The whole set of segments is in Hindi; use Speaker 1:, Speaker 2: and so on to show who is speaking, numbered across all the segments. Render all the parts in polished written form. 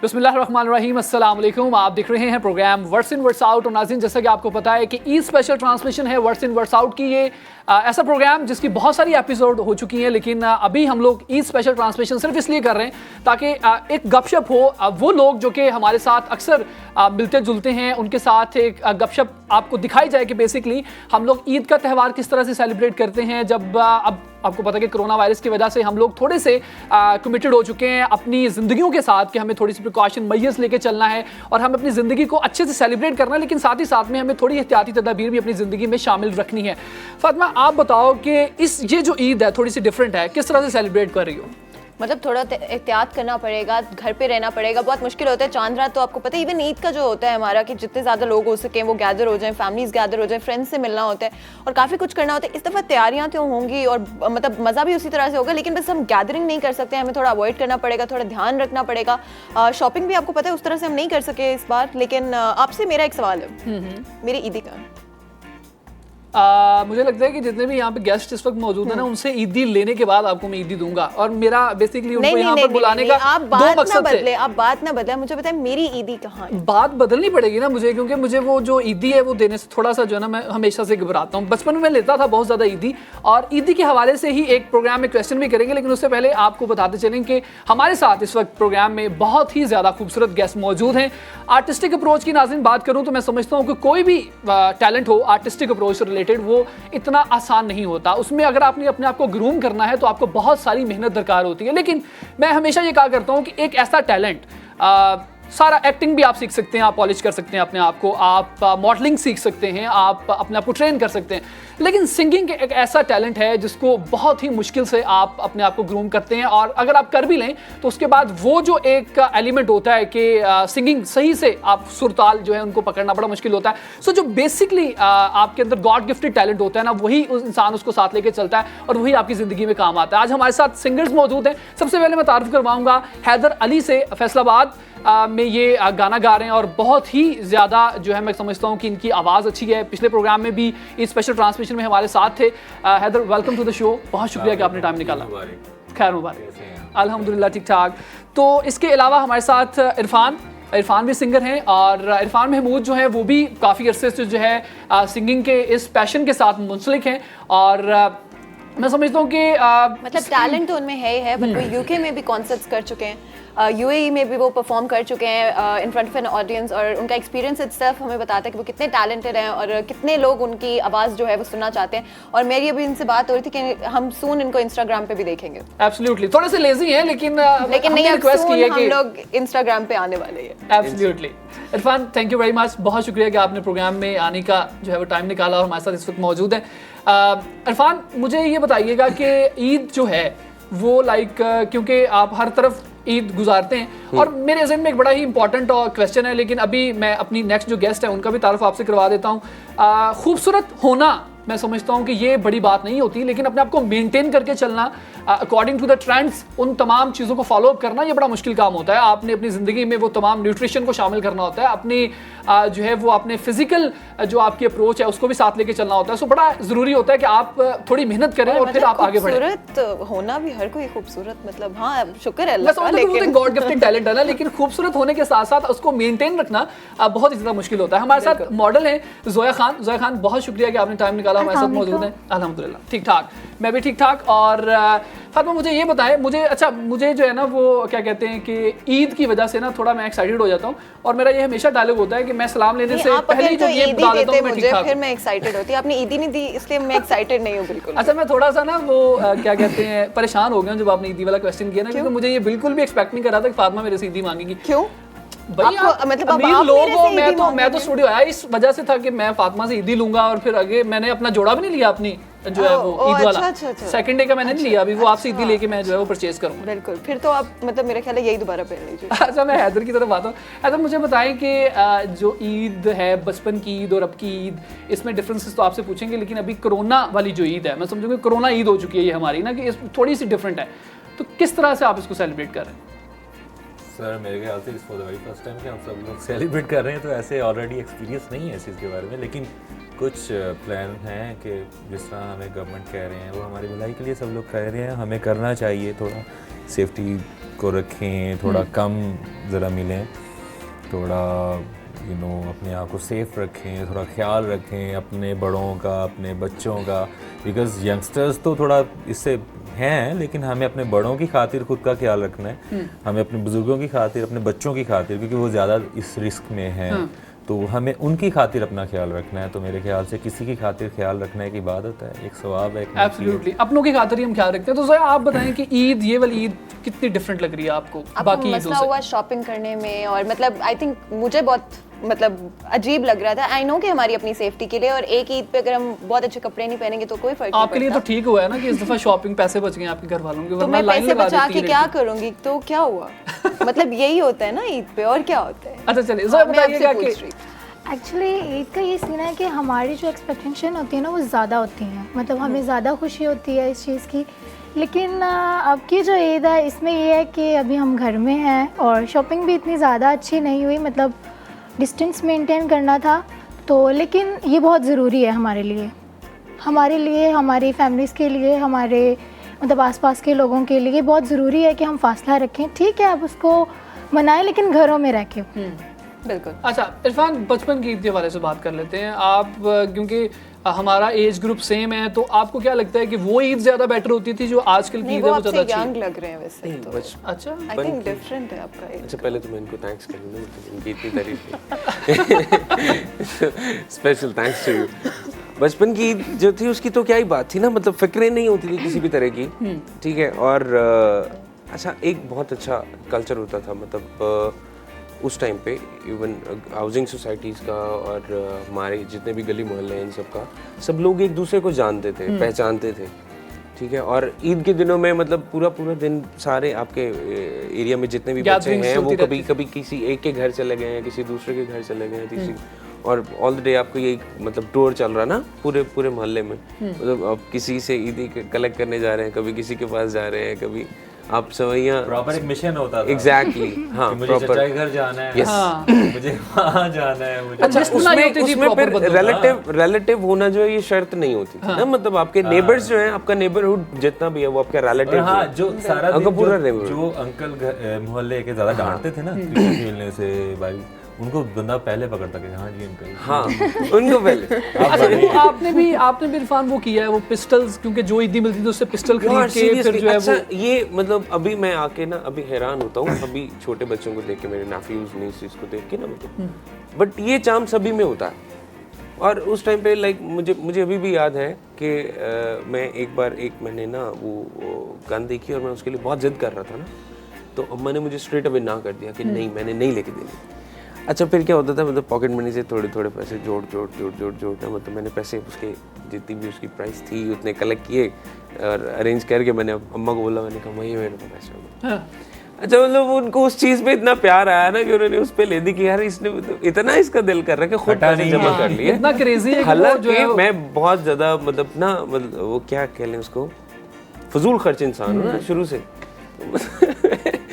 Speaker 1: बिस्मिल्लाहिर्रहमानिर्रहीम, अस्सलाम वालेकुम। आप देख रहे हैं program words in words out. और नाज़रीन, जैसा कि आपको पता है कि ईद स्पेशल ट्रांसमिशन है वर्ड्स इन वर्ड्स आउट की। ये ऐसा प्रोग्राम जिसकी बहुत सारी एपिसोड हो चुकी हैं, लेकिन अभी हम लोग ईद स्पेशल ट्रांसमिशन सिर्फ इसलिए कर रहे हैं ताकि एक गपशप हो। वो लोग जो कि हमारे साथ अक्सर मिलते जुलते हैं, उनके साथ एक गपशप आपको दिखाई जाए कि बेसिकली हम लोग ईद का त्यौहार किस तरह से सेलिब्रेट करते हैं। जब अब आपको पता है कि कोरोना वायरस की वजह से हम लोग थोड़े से कमिटेड हो चुके हैं अपनी ज़िंदगियों के साथ कि हमें थोड़ी सी प्रिकॉशन मैयर्स लेके चलना है और हमें अपनी ज़िंदगी को अच्छे से सेलिब्रेट करना है, लेकिन साथ ही साथ में हमें थोड़ी एहतियाती तदाबीर भी अपनी ज़िंदगी में शामिल रखनी है। फातिमा, आप बताओ कि ये जो ईद है थोड़ी सी डिफरेंट है, किस तरह से सेलिब्रेट कर रही हो?
Speaker 2: मतलब थोड़ा एहतियात करना पड़ेगा, घर पे रहना पड़ेगा, बहुत मुश्किल होता है। चांद रात तो आपको पता है, इवन ईद का जो होता है हमारा कि जितने ज़्यादा लोग हो सकें वो गैदर हो जाएं, फैमिलीज गैदर हो जाएं, फ्रेंड्स से मिलना होता है और काफ़ी कुछ करना होता है। इस दफ़ा तैयारियां तो होंगी और मतलब मज़ा भी उसी तरह से होगा, लेकिन बस हम गैदरिंग नहीं कर सकते, हमें थोड़ा अवॉइड करना पड़ेगा, थोड़ा ध्यान रखना पड़ेगा। शॉपिंग भी आपको पता है उस तरह से हम नहीं कर सके इस बार। लेकिन आपसे मेरा एक सवाल है, मेरी ईदी का
Speaker 1: मुझे लगता है कि जितने भी यहाँ पे गेस्ट इस वक्त मौजूद है ना, उनसे ईदी लेने के बाद आपको मैं ईदी दूंगा। और मेरा बेसिकली उनको यहाँ पर बुलाने का दो मकसद थे।
Speaker 2: आप बात ना बदले, मुझे बताएं मेरी ईदी कहाँ है?
Speaker 1: बात बदलनी पड़ेगी ना मुझे, क्योंकि मुझे वो जो ईदी है वो देने से थोड़ा सा जो है ना, मैं हमेशा से घबराता हूँ। बचपन में लेता था बहुत ज़्यादा ईदी, और ईदी के हवाले से ही एक प्रोग्राम में क्वेश्चन भी करेंगे, लेकिन उससे पहले आपको बताते चलें कि हमारे साथ इस वक्त प्रोग्राम में बहुत ही ज़्यादा खूबसूरत गेस्ट मौजूद हैं। आर्टिस्टिक अप्रोच की नाज़रीन बात करूँ तो मैं समझता हूँ कि कोई भी टैलेंट हो आर्टिस्टिक अप्रोच से रिलेटेड, वो इतना आसान नहीं होता। उसमें अगर आपने अपने आप को ग्रूम करना है तो आपको बहुत सारी मेहनत दरकार होती है। लेकिन मैं हमेशा ये कहा करता हूँ कि एक ऐसा टैलेंट, सारा एक्टिंग भी आप सीख सकते हैं, आप पॉलिश कर सकते हैं अपने आप को, आप मॉडलिंग सीख सकते हैं, आप अपने आप को ट्रेन कर सकते हैं, लेकिन सिंगिंग एक ऐसा टैलेंट है जिसको बहुत ही मुश्किल से आप अपने आप को ग्रूम करते हैं। और अगर आप कर भी लें तो उसके बाद वो जो एक एलिमेंट होता है कि सिंगिंग सही से आप सुरताल जो है उनको पकड़ना बड़ा मुश्किल होता है। सो जो बेसिकली आपके अंदर गॉड गिफ्टेड टैलेंट होता है ना, वही उस इंसान उसको साथ लेके चलता है और वही आपकी ज़िंदगी में काम आता है। आज हमारे साथ सिंगर्स मौजूद हैं। सबसे पहले मैं तारुफ करवाऊंगा हैदर अली से, फैसलाबाद में ये गाना गा रहे हैं और बहुत ही ज़्यादा जो है मैं समझता हूँ कि इनकी आवाज़ अच्छी है। पिछले प्रोग्राम में भी इस स्पेशल ट्रांसमिशन में हमारे साथ थे। Haider, welcome to the show, बहुत शुक्रिया कि आपने टाइम निकाला। खैर मुबारक। अल्हम्दुलिल्लाह ठीक ठाक। तो इसके अलावा हमारे साथ इरफान भी सिंगर हैं, और इरफान महमूद जो है वो भी काफ़ी अरसे से जो है सिंगिंग के इस पैशन के साथ मुंसलिक हैं। और मैं समझता हूँ कि
Speaker 2: मतलब टैलेंट तो उनमें है बट वो यूके में भी कॉन्सर्ट्स कर चुके हैं, यूएई में भी वो परफॉर्म कर चुके हैं in front of an audience, और उनका एक्सपीरियंस इटसेल्फ हमें बताता है कि वो कितने टैलेंटेड हैं और कितने लोग उनकी आवाज़ जो है वो सुनना चाहते हैं। और मेरी अभी इनसे बात हो रही थी कि हम सून इनको इंस्टाग्राम पे भी देखेंगे।
Speaker 1: एब्सोल्युटली, थोड़े से लेजी हैं लेकिन
Speaker 2: नहीं, रिक्वेस्ट की है कि हम लोग इंस्टाग्राम पे आने वाले हैं।
Speaker 1: Absolutely. Irfan, thank you very much, बहुत शुक्रिया कि आपने प्रोग्राम में आने का जो है वो टाइम निकाला और हमारे साथ इस वक्त मौजूद हैं। इरफान, मुझे ये बताइएगा कि ईद जो है वो क्योंकि आप हर तरफ ईद गुजारते हैं, और मेरे ज़हन में एक बड़ा ही इंपॉर्टेंट क्वेश्चन है, लेकिन अभी मैं अपनी नेक्स्ट जो गेस्ट है उनका भी तारुफ आपसे करवा देता हूँ। खूबसूरत होना मैं समझता हूँ कि ये बड़ी बात नहीं होती, लेकिन अपने आप को मेंटेन करके चलना, अकॉर्डिंग टू द ट्रेंड्स, उन तमाम चीज़ों को फॉलो अप करना, ये बड़ा मुश्किल काम होता है। आपने अपनी ज़िंदगी में वो तमाम न्यूट्रिशन को शामिल करना होता है, अपनी जो है वो अपने फिजिकल जो आपकी अप्रोच है उसको भी साथ लेके चलना होता है। सो बड़ा ज़रूरी होता है कि आप थोड़ी मेहनत करें और फिर आप आगे बढ़ें।
Speaker 2: खूबसूरत होना भी हर कोई खूबसूरत, मतलब हाँ शुक्र है
Speaker 1: अल्लाह का, लेकिन गॉड गिफ्टेड टैलेंट है ना, लेकिन खूबसूरत होने के साथ साथ उसको मेंटेन रखना बहुत ही ज़्यादा मुश्किल होता है। हमारे साथ मॉडल हैं ज़ोया खान, बहुत शुक्रिया कि आपने टाइम निकाला, हमारे साथ मौजूद हैं। अल्हम्दुलिल्लाह ठीक ठाक, मैं भी ठीक ठाक। और फातिमा, मुझे ये बताएं, मुझे जो है ना वो क्या कहते हैं कि ईद की वजह से ना थोड़ा मैं एक्साइटेड हो जाता हूँ, और मेरा ये हमेशा डायलॉग होता है कि मैं सलाम लेने से पहले जो ये बता देता हूँ मैं ठीक ठाक,
Speaker 2: फिर मैं एक्साइटेड होती हूँ। आपने ईदी नहीं दी इसलिए मैं एक्साइटेड नहीं हूँ बिल्कुल।
Speaker 1: अच्छा, मैं थोड़ा सा ना वो क्या कहते हैं परेशान हो गया जब आपने ईदी वाला क्वेश्चन किया ना, क्योंकि मुझे ये बिल्कुल भी एक्सपेक्ट नहीं कर रहा था कि फातिमा मेरे से ईदी मांगेगी।
Speaker 2: क्यों
Speaker 1: भाई मतलब अमीर लोग हो, मैं तो स्टूडियो आया इस वजह से था कि मैं फातिमा से ईदी लूंगा, और फिर आगे मैंने अपना जोड़ा भी नहीं लिया अपनी जो है वो ईद वाला सेकंड डे का मैंने नहीं लिया अभी, वो आपसे ईदी लेके मैं जो है वो परचेज करूंगा।
Speaker 2: बिल्कुल, फिर तो आप मतलब मेरे ख्याल है यही दोबारा पहन लीजिए।
Speaker 1: अच्छा, मैं हैदर की तरफ आता हूँ। हैदर, मुझे बताएं कि जो ईद है, बचपन की ईद और अब की ईद, इसमें डिफरेंसेस तो आपसे पूछेंगे, लेकिन अभी कोरोना वाली जो ईद है, मैं समझूंगा कोरोना ईद हो चुकी है ये हमारी ना, कि थोड़ी सी डिफरेंट है, तो किस तरह से आप इसको सेलिब्रेट कर रहे हैं?
Speaker 3: सर, मेरे ख्याल से इस for the very first time कि हम सब लोग सेलिब्रेट कर रहे हैं, तो ऐसे ऑलरेडी एक्सपीरियंस नहीं है इस चीज़ के बारे में, लेकिन कुछ प्लान हैं कि जिस तरह हमें गवर्नमेंट कह रहे हैं वो हमारी भलाई के लिए सब लोग कह रहे हैं, हमें करना चाहिए, थोड़ा सेफ्टी को रखें, थोड़ा कम ज़रा मिलें, थोड़ा अपने आप को सेफ रखें, थोड़ा ख्याल रखें अपने बड़ों का, अपने बच्चों का, बिकॉज़ यंगस्टर्स तो थोड़ा इससे हैं, लेकिन हमें अपने बड़ों की खातिर खुद का ख्याल रखना है, हमें अपने बुजुर्गों की खातिर, अपने बच्चों की खातिर, क्योंकि वो ज़्यादा इस रिस्क में हैं, तो हमें उनकी खातिर अपना ख्याल रखना है। तो मेरे ख्याल से किसी की खातिर ख्याल रखना एक इबादत है, एक सवाब है, एक
Speaker 1: एब्सोल्युटली, अपनों की खातिर ही हम ख्याल रखते हैं। तो ज़ोया आप बताएं कि ईद, ये वाली ईद कितनी डिफरेंट लग रही है आपको बाकी ईदों
Speaker 2: मसला
Speaker 1: से?
Speaker 2: हुआ शॉपिंग करने में, और मतलब आई थिंक मुझे बहुत अजीब लग रहा था। आई नो कि हमारी अपनी सेफ्टी के लिए, और एक ईद पे अगर हम बहुत अच्छे कपड़े नहीं पहनेंगे तो कोई फर्क नहीं
Speaker 1: आपके लिए तो ठीक हुआ है ना कि इस दफ़ा शॉपिंग पैसे बच गए आपके घर वालों के,
Speaker 2: तो
Speaker 1: वरना
Speaker 2: मैं
Speaker 1: लाइन
Speaker 2: पैसे
Speaker 1: लगा
Speaker 2: बचा
Speaker 1: देती
Speaker 2: के क्या करूंगी, तो क्या हुआ? मतलब यही होता है ना ईद पे, और क्या होता है?
Speaker 1: अच्छा चलिए ज़ोया बताइएगा कि
Speaker 4: एक्चुअली ईद का ये सीन है कि हमारी जो एक्सपेक्टेशन होती है ना वो ज़्यादा होती हैं, मतलब हमें ज़्यादा खुशी होती है इस चीज़ की। लेकिन अब की जो ईद है इसमें ये है कि अभी हम घर में हैं और शॉपिंग भी इतनी ज़्यादा अच्छी नहीं हुई, मतलब डिस्टेंस मेंटेन करना था तो, लेकिन ये बहुत ज़रूरी है हमारे लिए, हमारी फैमिलीज़ के लिए, हमारे मतलब आसपास के लोगों के लिए बहुत ज़रूरी है कि हम फासला रखें। ठीक है, आप उसको मनाएं लेकिन घरों में रह के।
Speaker 2: बिल्कुल।
Speaker 1: अच्छा इरफान, बचपन की ईद के हवाले से बात कर लेते हैं। आप क्योंकि हमारा एज ग्रुप सेम है, तो आपको क्या लगता है कि वो ईद ज़्यादा बेटर होती थी जो आजकल की ईद है वो ज़्यादा अच्छी?
Speaker 2: यंग लग रहे हैं वैसे तो।
Speaker 1: अच्छा,
Speaker 2: आई थिंक डिफरेंट है आपका एज।
Speaker 5: अच्छा पहले तो मैं इनको थैंक्स करूँगा, मतलब इनकी इतनी तारीफ स्पेशल थैंक्स टू यू। बचपन की ईद जो थी उसकी तो क्या ही बात थी ना, मतलब फिक्रें नहीं होती थी किसी भी तरह की, ठीक है। और अच्छा एक बहुत अच्छा कल्चर होता था, मतलब उस टाइम पे इवन हाउसिंग सोसाइटीज़ का और हमारे जितने भी गली मोहल्ले हैं इन सब का, सब लोग एक दूसरे को जानते थे, पहचानते थे, ठीक है। और ईद के दिनों में मतलब पूरा दिन सारे आपके एरिया में जितने भी बच्चे हैं वो कभी किसी एक के घर चले गए हैं, किसी दूसरे के घर चले गए हैं, तीसरी, और ऑल द डे आपको यही मतलब टूर चल रहा ना पूरे मोहल्ले में, मतलब आप किसी से ईदी कलेक्ट करने जा रहे हैं, कभी किसी के पास जा रहे हैं, कभी आप सवैया
Speaker 3: प्रॉपर एक मिशन होता था।
Speaker 5: एग्जैक्टली हाँ,
Speaker 3: मुझे चचा के घर जाना है, मुझे वहाँ जाना है, मुझे
Speaker 1: अच्छा,
Speaker 5: उसमें फिर रिलेटिव होना जो है ये शर्त नहीं होती थी ना, मतलब आपके नेबर्स जो है, आपका नेबरहुड जितना भी है वो आपका रिलेटिव,
Speaker 3: हाँ, जो सारा दिन
Speaker 5: पूरा
Speaker 3: जो अंकल मोहल्ले के ज्यादा डांटते थे ना क्रिकेट खेलने से भाई, उनको बंदा पहले पकड़ता कि हाँ जी अंकल,
Speaker 5: हाँ उनको पहले।
Speaker 1: अच्छा वो आपने भी इरफान वो किया है, वो पिस्टल्स, क्योंकि जो ईदी मिलती थी उससे पिस्टल खरीद के फिर जो है वो,
Speaker 5: ये मतलब अभी मैं आके ना अभी हैरान होता हूँ, अभी छोटे बच्चों को देख के, मेरे नाफीज नीस को देख के ना, मतलब बट ये चाम सभी में होता है। और उस टाइम पे लाइक मुझे अभी भी याद है कि मैं एक मैंने ना वो गन देखी और मैं उसके लिए बहुत जिद कर रहा था ना, तो अम्मा ने मुझे स्ट्रेट अवे ना कर दिया कि नहीं मैंने नहीं लेके देनी। अच्छा फिर क्या होता था, मतलब पॉकेट मनी से थोड़े पैसे जोड़ मतलब मैंने पैसे उसके जितनी भी उसकी प्राइस थी उतने कलेक्ट किए और अरेंज करके मैंने अम्मा को बोला, मैंने कहा वही मेरे को पैसे हो गए। अच्छा मतलब उनको उस चीज़ पे इतना प्यार आया ना कि उन्होंने उस पे ले दी कि यार इसने इतना इसका दिल कर रहा है कि खुद पैसे जमा कर लिए,
Speaker 1: इतना क्रेजी है।
Speaker 5: हालांकि मैं बहुत ज़्यादा मतलब ना, मतलब वो क्या कह लें उसको, फजूल खर्च इंसान हूँ ना शुरू से।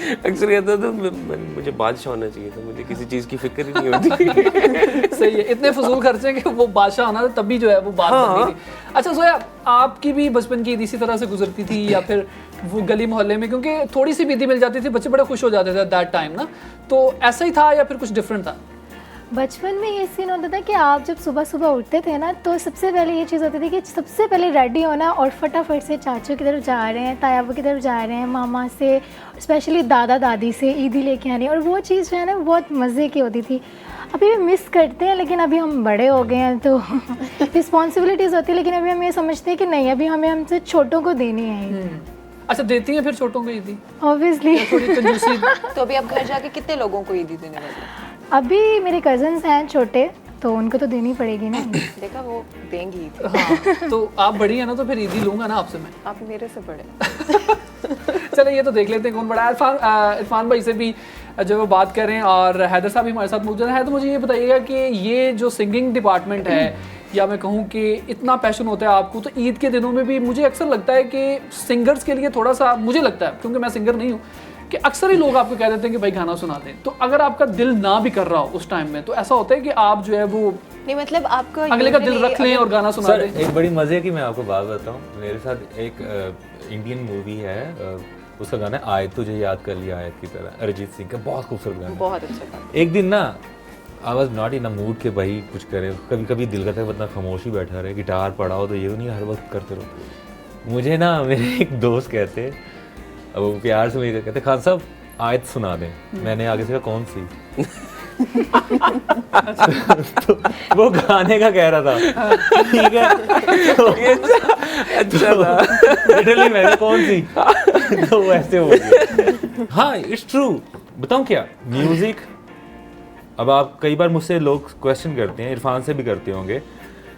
Speaker 5: अक्सर कहता था मुझे बादशाह होना चाहिए था, मुझे किसी चीज़ की फिक्र ही नहीं होती।
Speaker 1: सही है, इतने फजूल खर्चे कि वो बादशाह होना था तभी जो है वो बात बनती थी। अच्छा ज़ोया, आपकी भी बचपन की ईद इसी तरह से गुजरती थी या फिर वो गली मोहल्ले में, क्योंकि थोड़ी सी भी ईदी मिल जाती थी बच्चे बड़े खुश हो जाते थे दैट टाइम ना, तो ऐसा ही था या फिर कुछ डिफरेंट था?
Speaker 4: बचपन में ये सीन होता था कि आप जब सुबह उठते थे ना, तो सबसे पहले ये चीज़ होती थी कि सबसे पहले रेडी होना और फटाफट से चाचू की तरफ जा रहे हैं, तायाबू की तरफ जा रहे हैं, मामा से, स्पेशली दादा दादी से ईदी लेके आनी, और वो चीज़ जो है ना बहुत मज़े की होती थी। अभी भी मिस करते हैं, लेकिन अभी हम बड़े हो गए हैं तो रिस्पॉन्सिबिलिटीज़ होती है, लेकिन अभी हम ये समझते हैं कि नहीं, अभी हमें हमसे छोटों को देनी है।
Speaker 1: अच्छा, देती हैं फिर छोटों को ईदी?
Speaker 4: ऑब्वियसली।
Speaker 1: थोड़ी कंजूसी।
Speaker 2: तो अभी आप घर जाके कितने लोगों को ईदी देने वाले हैं?
Speaker 4: अभी मेरे कजन्स हैं छोटे, तो उनको तो देनी पड़ेगी ना।
Speaker 2: देखा, वो देंगी।
Speaker 1: हाँ, तो आप बड़ी है ना, तो फिर ईदी लूंगा ना आपसे मैं।
Speaker 2: आप मेरे से बड़े।
Speaker 1: चलिए ये तो देख लेते हैं कौन बड़ा है। इरफान भाई से भी जब वो बात करें, और हैदर साहब भी हमारे साथ मौजूद है, तो मुझे ये बताइएगा कि ये जो सिंगिंग डिपार्टमेंट है, या मैं कहूँ कि इतना पैशन होता है आपको, तो ईद के दिनों में भी मुझे अक्सर लगता है कि सिंगर्स के लिए थोड़ा सा, मुझे लगता है क्योंकि मैं सिंगर नहीं हूँ, कि अक्सर ही लोग आपको कह देते हैं कि भाई गाना सुना दें, तो अगर आपका दिल ना भी कर रहा हो उस टाइम में, तो ऐसा होता है कि आप जो है वो
Speaker 2: नहीं, मतलब आपका
Speaker 1: अगले का दिल रख लें और गाना सुना दें।
Speaker 3: एक बड़ी मज़े की मैं आपको बात बताऊँ, मेरे साथ एक इंडियन मूवी है उसका गाना है आयत तुझे याद कर लिया आयत की तरह, अरिजीत सिंह का, बहुत खूबसूरत गाना है।
Speaker 2: बहुत अच्छा था।
Speaker 3: एक दिन ना I was not in a mood के भाई कुछ करे, कभी कभी दिल करता है बंदा खामोश ही बैठा रहे, गिटार पड़ा हो तो ये तो नहीं हर वक्त करते रहो। मुझे ना मेरे एक दोस्त कहते, अब वो प्यार से मुझे कहते खान साहब आयत सुना दें। मैंने आगे से कहा कौन सी? तो वो गाने का कह रहा था, ठीक है तो अच्छा था लिटरली मैंने कौन सी तो वैसे हो गया। हाँ इट्स ट्रू, बताऊं क्या म्यूजिक, अब आप कई बार मुझसे लोग क्वेश्चन करते हैं, इरफान से भी करते होंगे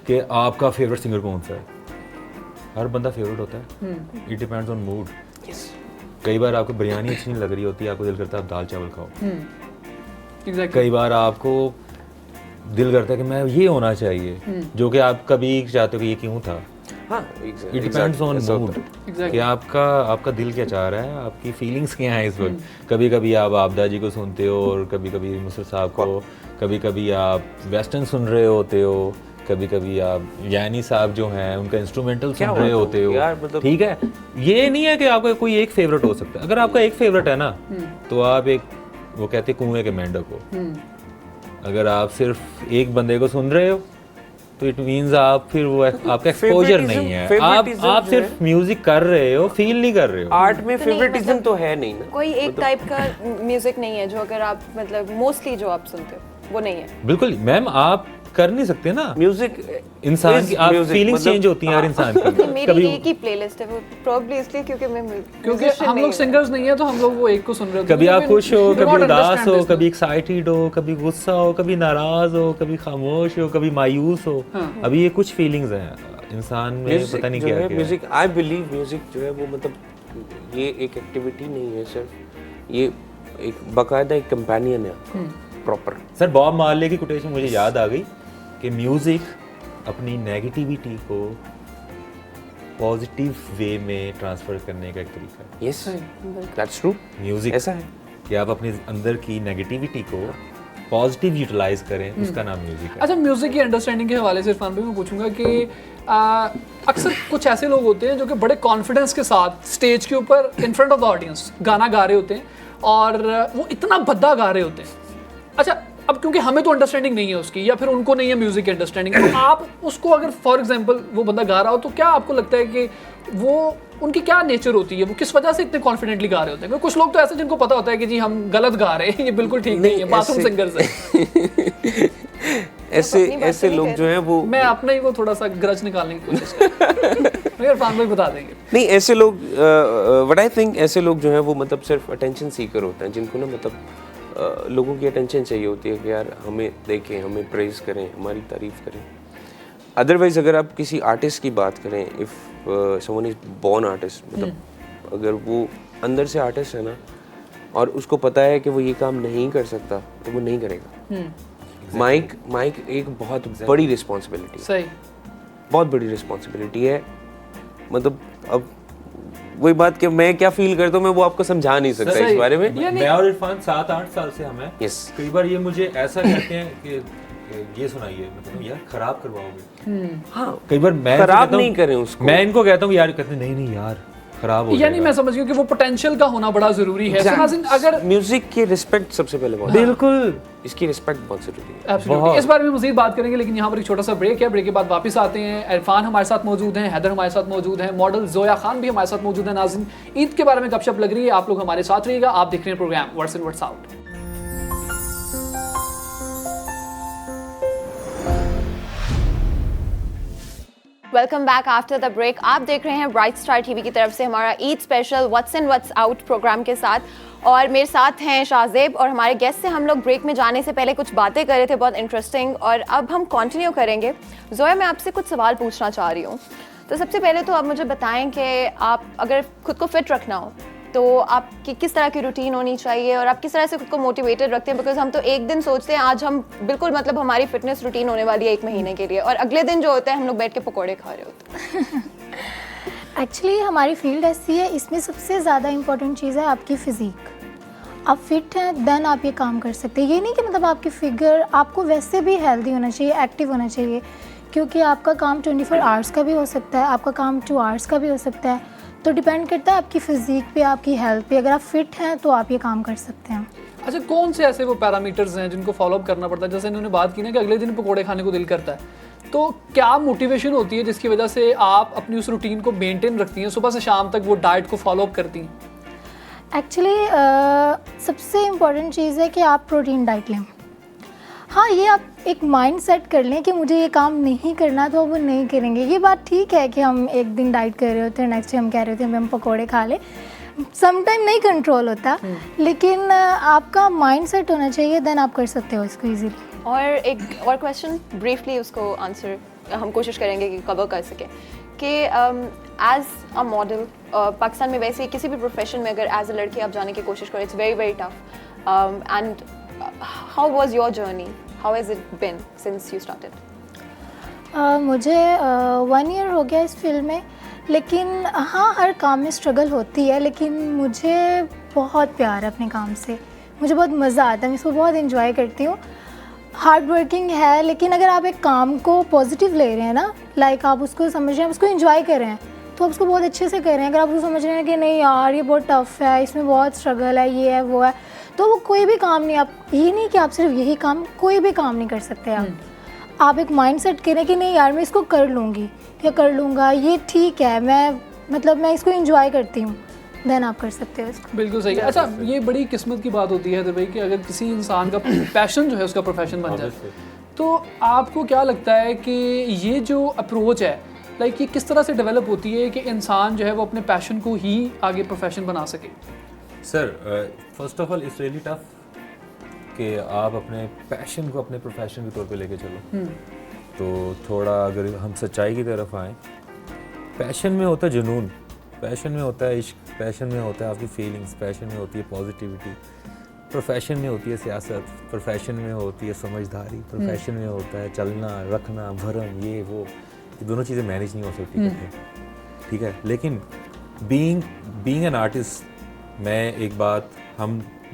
Speaker 3: कि आपका फेवरेट सिंगर कौन सा है। हर बंदा फेवरेट होता है, इट डिपेंड्स ऑन मूड। कई बार आपको बिरयानी अच्छी नहीं लग रही होती, आपको दिल करता है आप दाल चावल खाओ। कई बार आपको दिल करता है कि मैं ये होना चाहिए, जो कि आप कभी चाहते हो कि ये क्यों था।
Speaker 5: हाँ,
Speaker 3: इट डिपेंड्स ऑन मूड कि आपका दिल क्या चाह रहा है, आपकी फीलिंग्स क्या हैं इस वक्त। कभी कभी आप आपदा जी को सुनते हो और कभी कभी मुसर साहब को, कभी कभी आप वेस्टर्न सुन रहे होते हो, कभी कभी आप यानी साहब जो हैं उनका इंस्ट्रूमेंटल सुन रहे होते हो,
Speaker 5: मतलब
Speaker 3: ठीक है। ये नहीं है कि आपका कोई एक फेवरेट हो सकता है। अगर आपका एक फेवरेट है ना तो आप एक, वो कहते हैं कुएं के मेंढक हो। अगर आप सिर्फ एक बंदे को सुन रहे हो तो इट मींस आप फिर वो आपका एक्सपोजर नहीं है, आप सिर्फ म्यूजिक कर रहे हो, फील नहीं कर रहे हो।
Speaker 5: आर्ट में फेवरेटिज्म तो है नहीं ना,
Speaker 2: कोई एक टाइप का म्यूजिक नहीं है जो अगर आप मतलब मोस्टली जो आप सुनते हो वो नहीं है।
Speaker 3: बिल्कुल मैम, आप कर नहीं सकते ना
Speaker 5: म्यूजिक
Speaker 3: इंसान की, आप फीलिंग्स चेंज होती हैं हर इंसान की।
Speaker 2: मेरी एक ही प्लेलिस्ट है वो, प्रॉब्ली इसलिए क्योंकि
Speaker 1: हम लोग सिंगर्स नहीं है तो हम लोग वो एक को सुन रहे होते हैं।
Speaker 3: कभी आप खुश हो, कभी उदास हो, कभी एक्साइटेड हो, कभी गुस्सा हो, कभी नाराज हो, कभी खामोश हो, कभी मायूस हो। अभी ये कुछ फीलिंग्स हैं इंसान में, पता नहीं क्या है।
Speaker 5: म्यूजिक, आई बिलीव म्यूजिक जो है वो मतलब ये एक एक्टिविटी नहीं है सिर्फ, ये एक बाकायदा एक कंपेनियन है प्रॉपर।
Speaker 3: सर बॉब मार्ले की कोटेशन मुझे याद आ गई कि म्यूजिक अपनी नेगेटिविटी को पॉजिटिव वे में ट्रांसफर करने का एक तरीका है।
Speaker 5: Yes, that's true.
Speaker 3: म्यूजिक
Speaker 5: ऐसा है
Speaker 3: कि आप अपने अंदर की नेगेटिविटी को पॉजिटिव यूटिलाइज करें, उसका नाम म्यूजिक है।
Speaker 1: अच्छा, म्यूजिक की अंडरस्टैंडिंग के हवाले से इरफान भाई मैं पूछूंगा कि अक्सर कुछ ऐसे लोग होते हैं जो कि बड़े कॉन्फिडेंस के साथ स्टेज के ऊपर in front of the audience गाना गा रहे होते हैं और वो इतना भद्दा गा रहे होते हैं। अच्छा, अब क्योंकि हमें तो अंडरस्टैंडिंग नहीं है उसकी या फिर उनको नहीं है म्यूजिक की अंडरस्टैंडिंग, तो आप उसको अगर फॉर एग्जांपल वो बंदा गा रहा हो तो क्या आपको लगता है कि वो उनकी क्या नेचर होती है, वो किस वजह से इतने कॉन्फिडेंटली गा रहे होते हैं? क्योंकि कुछ लोग तो ऐसे जिनको पता होता है कि जी हम गलत गा रहे हैं, ये बिल्कुल ठीक नहीं है, बाथरूम सिंगर्स है।
Speaker 5: ऐसे लोग जो हैं वो,
Speaker 1: मैं अपना ही वो थोड़ा सा ग्रज निकालने की कोशिश कर रहा हूं, भाई बता देंगे।
Speaker 5: नहीं, ऐसे लोग व्हाट आई थिंक, ऐसे लोग जो हैं वो मतलब सिर्फ अटेंशन सीकर होते हैं, जिनको ना मतलब लोगों की अटेंशन चाहिए होती है कि यार हमें देखें, हमें प्रेज करें, हमारी तारीफ करें। अदरवाइज अगर आप किसी आर्टिस्ट की बात करें, if someone is born artist, मतलब अगर वो अंदर से आर्टिस्ट है ना और उसको पता है कि वो ये काम नहीं कर सकता तो वो नहीं करेगा। माइक एक बहुत बड़ी रिस्पॉन्सिबिलिटी,
Speaker 1: सही,
Speaker 5: बहुत बड़ी रिस्पॉन्सिबिलिटी है। मतलब अब वही बात कि मैं क्या फील करता हूँ मैं वो आपको समझा नहीं सकता इस बारे में।
Speaker 3: मैं और इरफान 7-8 साल से हमें कई बार ये मुझे ऐसा कहते हैं कि ये सुनाइए, मतलब यार खराब करवाओगे। हाँ, कई बार मैं
Speaker 5: खराब नहीं करें उसको,
Speaker 3: मैं इनको कहता हूँ यार, कहते नहीं यार खराब हो जाएगा।
Speaker 1: यानी मैं समझ गया कि वो पोटेंशियल का होना बड़ा जरूरी है। अगर
Speaker 5: म्यूजिक की रिस्पेक्ट सबसे पहले बहुत,
Speaker 3: बिल्कुल
Speaker 5: इसकी रिस्पेक्ट बहुत जरूरी है।
Speaker 1: एब्सोल्युटली, इस बारे में मजीद बात करेंगे, लेकिन यहाँ पर एक छोटा सा ब्रेक है। ब्रेक के बाद वापस आते हैं। इरफान हमारे साथ मौजूद हैं, हैदर हमारे साथ मौजूद हैं, मॉडल जोया खान भी हमारे साथ मौजूद है। नाज़रीन, ईद के बारे में गपशप लग रही है, आप लोग हमारे साथ रहिएगा। आप देख रहे हैं program words in words out.
Speaker 2: Welcome back after the break. आप देख रहे हैं ब्राइट स्टार टीवी की तरफ से हमारा Eid special what's in what's out program के साथ, और मेरे साथ हैं शाहजेब। और हमारे गेस्ट से हम लोग ब्रेक में जाने से पहले कुछ बातें कर रहे थे बहुत इंटरेस्टिंग, और अब हम कंटिन्यू करेंगे। जोया, मैं आपसे कुछ सवाल पूछना चाह रही हूँ। तो सबसे पहले तो आप मुझे बताएं कि आप अगर खुद को फिट रखना हो तो आपकी किस तरह की रूटीन होनी चाहिए और आप किस तरह से खुद को मोटिवेटेड रखते हैं? बिकॉज हम तो एक दिन सोचते हैं आज हम बिल्कुल मतलब हमारी फिटनेस रूटीन होने वाली है 1 महीने के लिए, और अगले दिन जो होता है हम लोग बैठ के पकौड़े खा रहे होते हैं।
Speaker 4: एक्चुअली हमारी फील्ड ऐसी है, इसमें सबसे ज़्यादा इम्पॉर्टेंट चीज़ है आपकी फ़िज़ीक। आप फिट हैं देन आप ये काम कर सकते हैं। ये नहीं कि मतलब आपकी फिगर, आपको वैसे भी हेल्दी होना चाहिए, एक्टिव होना चाहिए, क्योंकि आपका काम 24 आवर्स का भी हो सकता है, आपका काम 2 आवर्स का भी हो सकता है, तो डिपेंड करता है आपकी फ़िज़ीक पे, आपकी हेल्थ पे। अगर आप फिट हैं तो आप ये काम कर सकते हैं।
Speaker 1: अच्छा, कौन से ऐसे वो पैरामीटर्स हैं जिनको फॉलो अप करना पड़ता है? जैसे इन्होंने बात की ना कि अगले दिन पकोड़े खाने को दिल करता है, तो क्या मोटिवेशन होती है जिसकी वजह से आप अपनी उस रूटीन को मेंटेन रखती हैं, सुबह से शाम तक वो डाइट को फॉलो अप करती हैं?
Speaker 4: एक्चुअली सबसे इम्पॉर्टेंट चीज़ है कि आप प्रोटीन डाइट लें। हाँ, ये आप एक माइंड सेट कर लें कि मुझे ये काम नहीं करना तो वो नहीं करेंगे। ये बात ठीक है कि हम एक दिन डाइट कर रहे होते हैं, नेक्स्ट डे हम कह रहे होते हैं हम पकोड़े खा लें, समटाइम नहीं कंट्रोल होता, लेकिन आपका माइंड सेट होना चाहिए, देन आप कर सकते हो इसको ईजीली।
Speaker 2: और एक और क्वेश्चन ब्रीफली उसको आंसर हम कोशिश करेंगे कि कवर कर सके कि एज अ मॉडल पाकिस्तान में वैसे किसी भी प्रोफेशन में अगर एज अ लड़की आप जाने की कोशिश करें, it's very very tough. And how was your journey, how has it been since you started?
Speaker 4: मुझे 1 ईयर हो गया इस फील्ड में, लेकिन हाँ, हर काम में स्ट्रगल होती है, लेकिन मुझे बहुत प्यार है अपने काम से, मुझे बहुत मज़ा आता है, मैं इसको बहुत इंजॉय करती हूँ। हार्ड वर्किंग है, लेकिन अगर आप एक काम को पॉजिटिव ले रहे हैं ना, लाइक आप उसको समझ रहे हैं, उसको एंजॉय कर रहे हैं, तो आप उसको बहुत अच्छे से कर रहे हैं। अगर आप उसको समझ रहे हैं कि नहीं यार ये बहुत टफ है, इसमें बहुत स्ट्रगल है, ये है वो है, तो वो कोई भी काम नहीं, आप ये नहीं कि आप सिर्फ यही काम, कोई भी काम नहीं कर सकते आप एक माइंड सेट करें कि नहीं यार मैं इसको कर लूँगी या कर लूँगा, ये ठीक है, मैं इसको एंजॉय करती हूँ, देन आप कर सकते हो इसको।
Speaker 1: बिल्कुल सही है। अच्छा, ये बड़ी किस्मत की बात होती है हैदर भाई कि अगर किसी इंसान का पैशन जो है उसका प्रोफेशन बन जाए, तो आपको क्या लगता है कि ये जो अप्रोच है, लाइक ये किस तरह से डेवलप होती है कि इंसान जो है वो अपने पैशन को ही आगे प्रोफेशन बना सके?
Speaker 3: Sir, first of all it's really tough कि आप अपने पैशन को अपने प्रोफेशन के तौर पे लेके चलो। तो थोड़ा अगर हम सच्चाई की तरफ आएँ, पैशन में होता है जुनून, पैशन में होता है इश्क, पैशन में होता है आपकी फीलिंग्स, पैशन में होती है पॉजिटिविटी, प्रोफेशन में होती है सियासत, प्रोफेशन में होती है समझदारी, प्रोफेशन में होता है चलना रखना भरम, ये वो, ये दोनों चीज़ें मैनेज नहीं हो सकती इकट्ठे, ठीक है। लेकिन बीइंग एन आर्टिस्ट,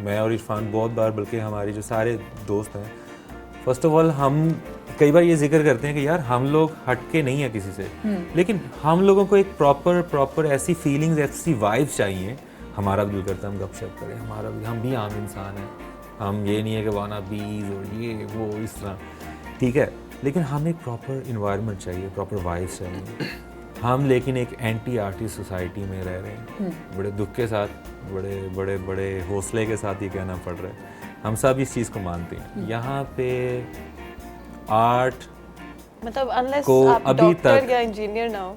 Speaker 3: मैं और इरफान बहुत बार, बल्कि हमारे जो सारे दोस्त हैं, फर्स्ट ऑफ ऑल हम कई बार ये जिक्र करते हैं कि यार हम लोग हटके नहीं हैं किसी से, लेकिन हम लोगों को एक प्रॉपर ऐसी फीलिंग्स, ऐसी वाइब्स चाहिए। हमारा भी दिल करता है हम गपशप करें, हम भी आम इंसान हैं, हम ये नहीं है कि वाना बीज और ये वो इस तरह, ठीक है, लेकिन हमें एक प्रॉपर इन्वायरमेंट चाहिए, प्रॉपर वाइब्स चाहिए। हम लेकिन एक एंटी आर्टिस्ट सोसाइटी में रह रहे हैं, बड़े दुख के साथ, बड़े हौसले के साथ ये कहना पड़ रहा है, हम सब इस चीज़ को मानते हैं। यहाँ पे आर्ट
Speaker 2: मतलब अनलेस
Speaker 3: को
Speaker 2: आप
Speaker 3: अभी
Speaker 2: डॉक्टर
Speaker 3: तक-
Speaker 2: या इंजीनियर ना हो,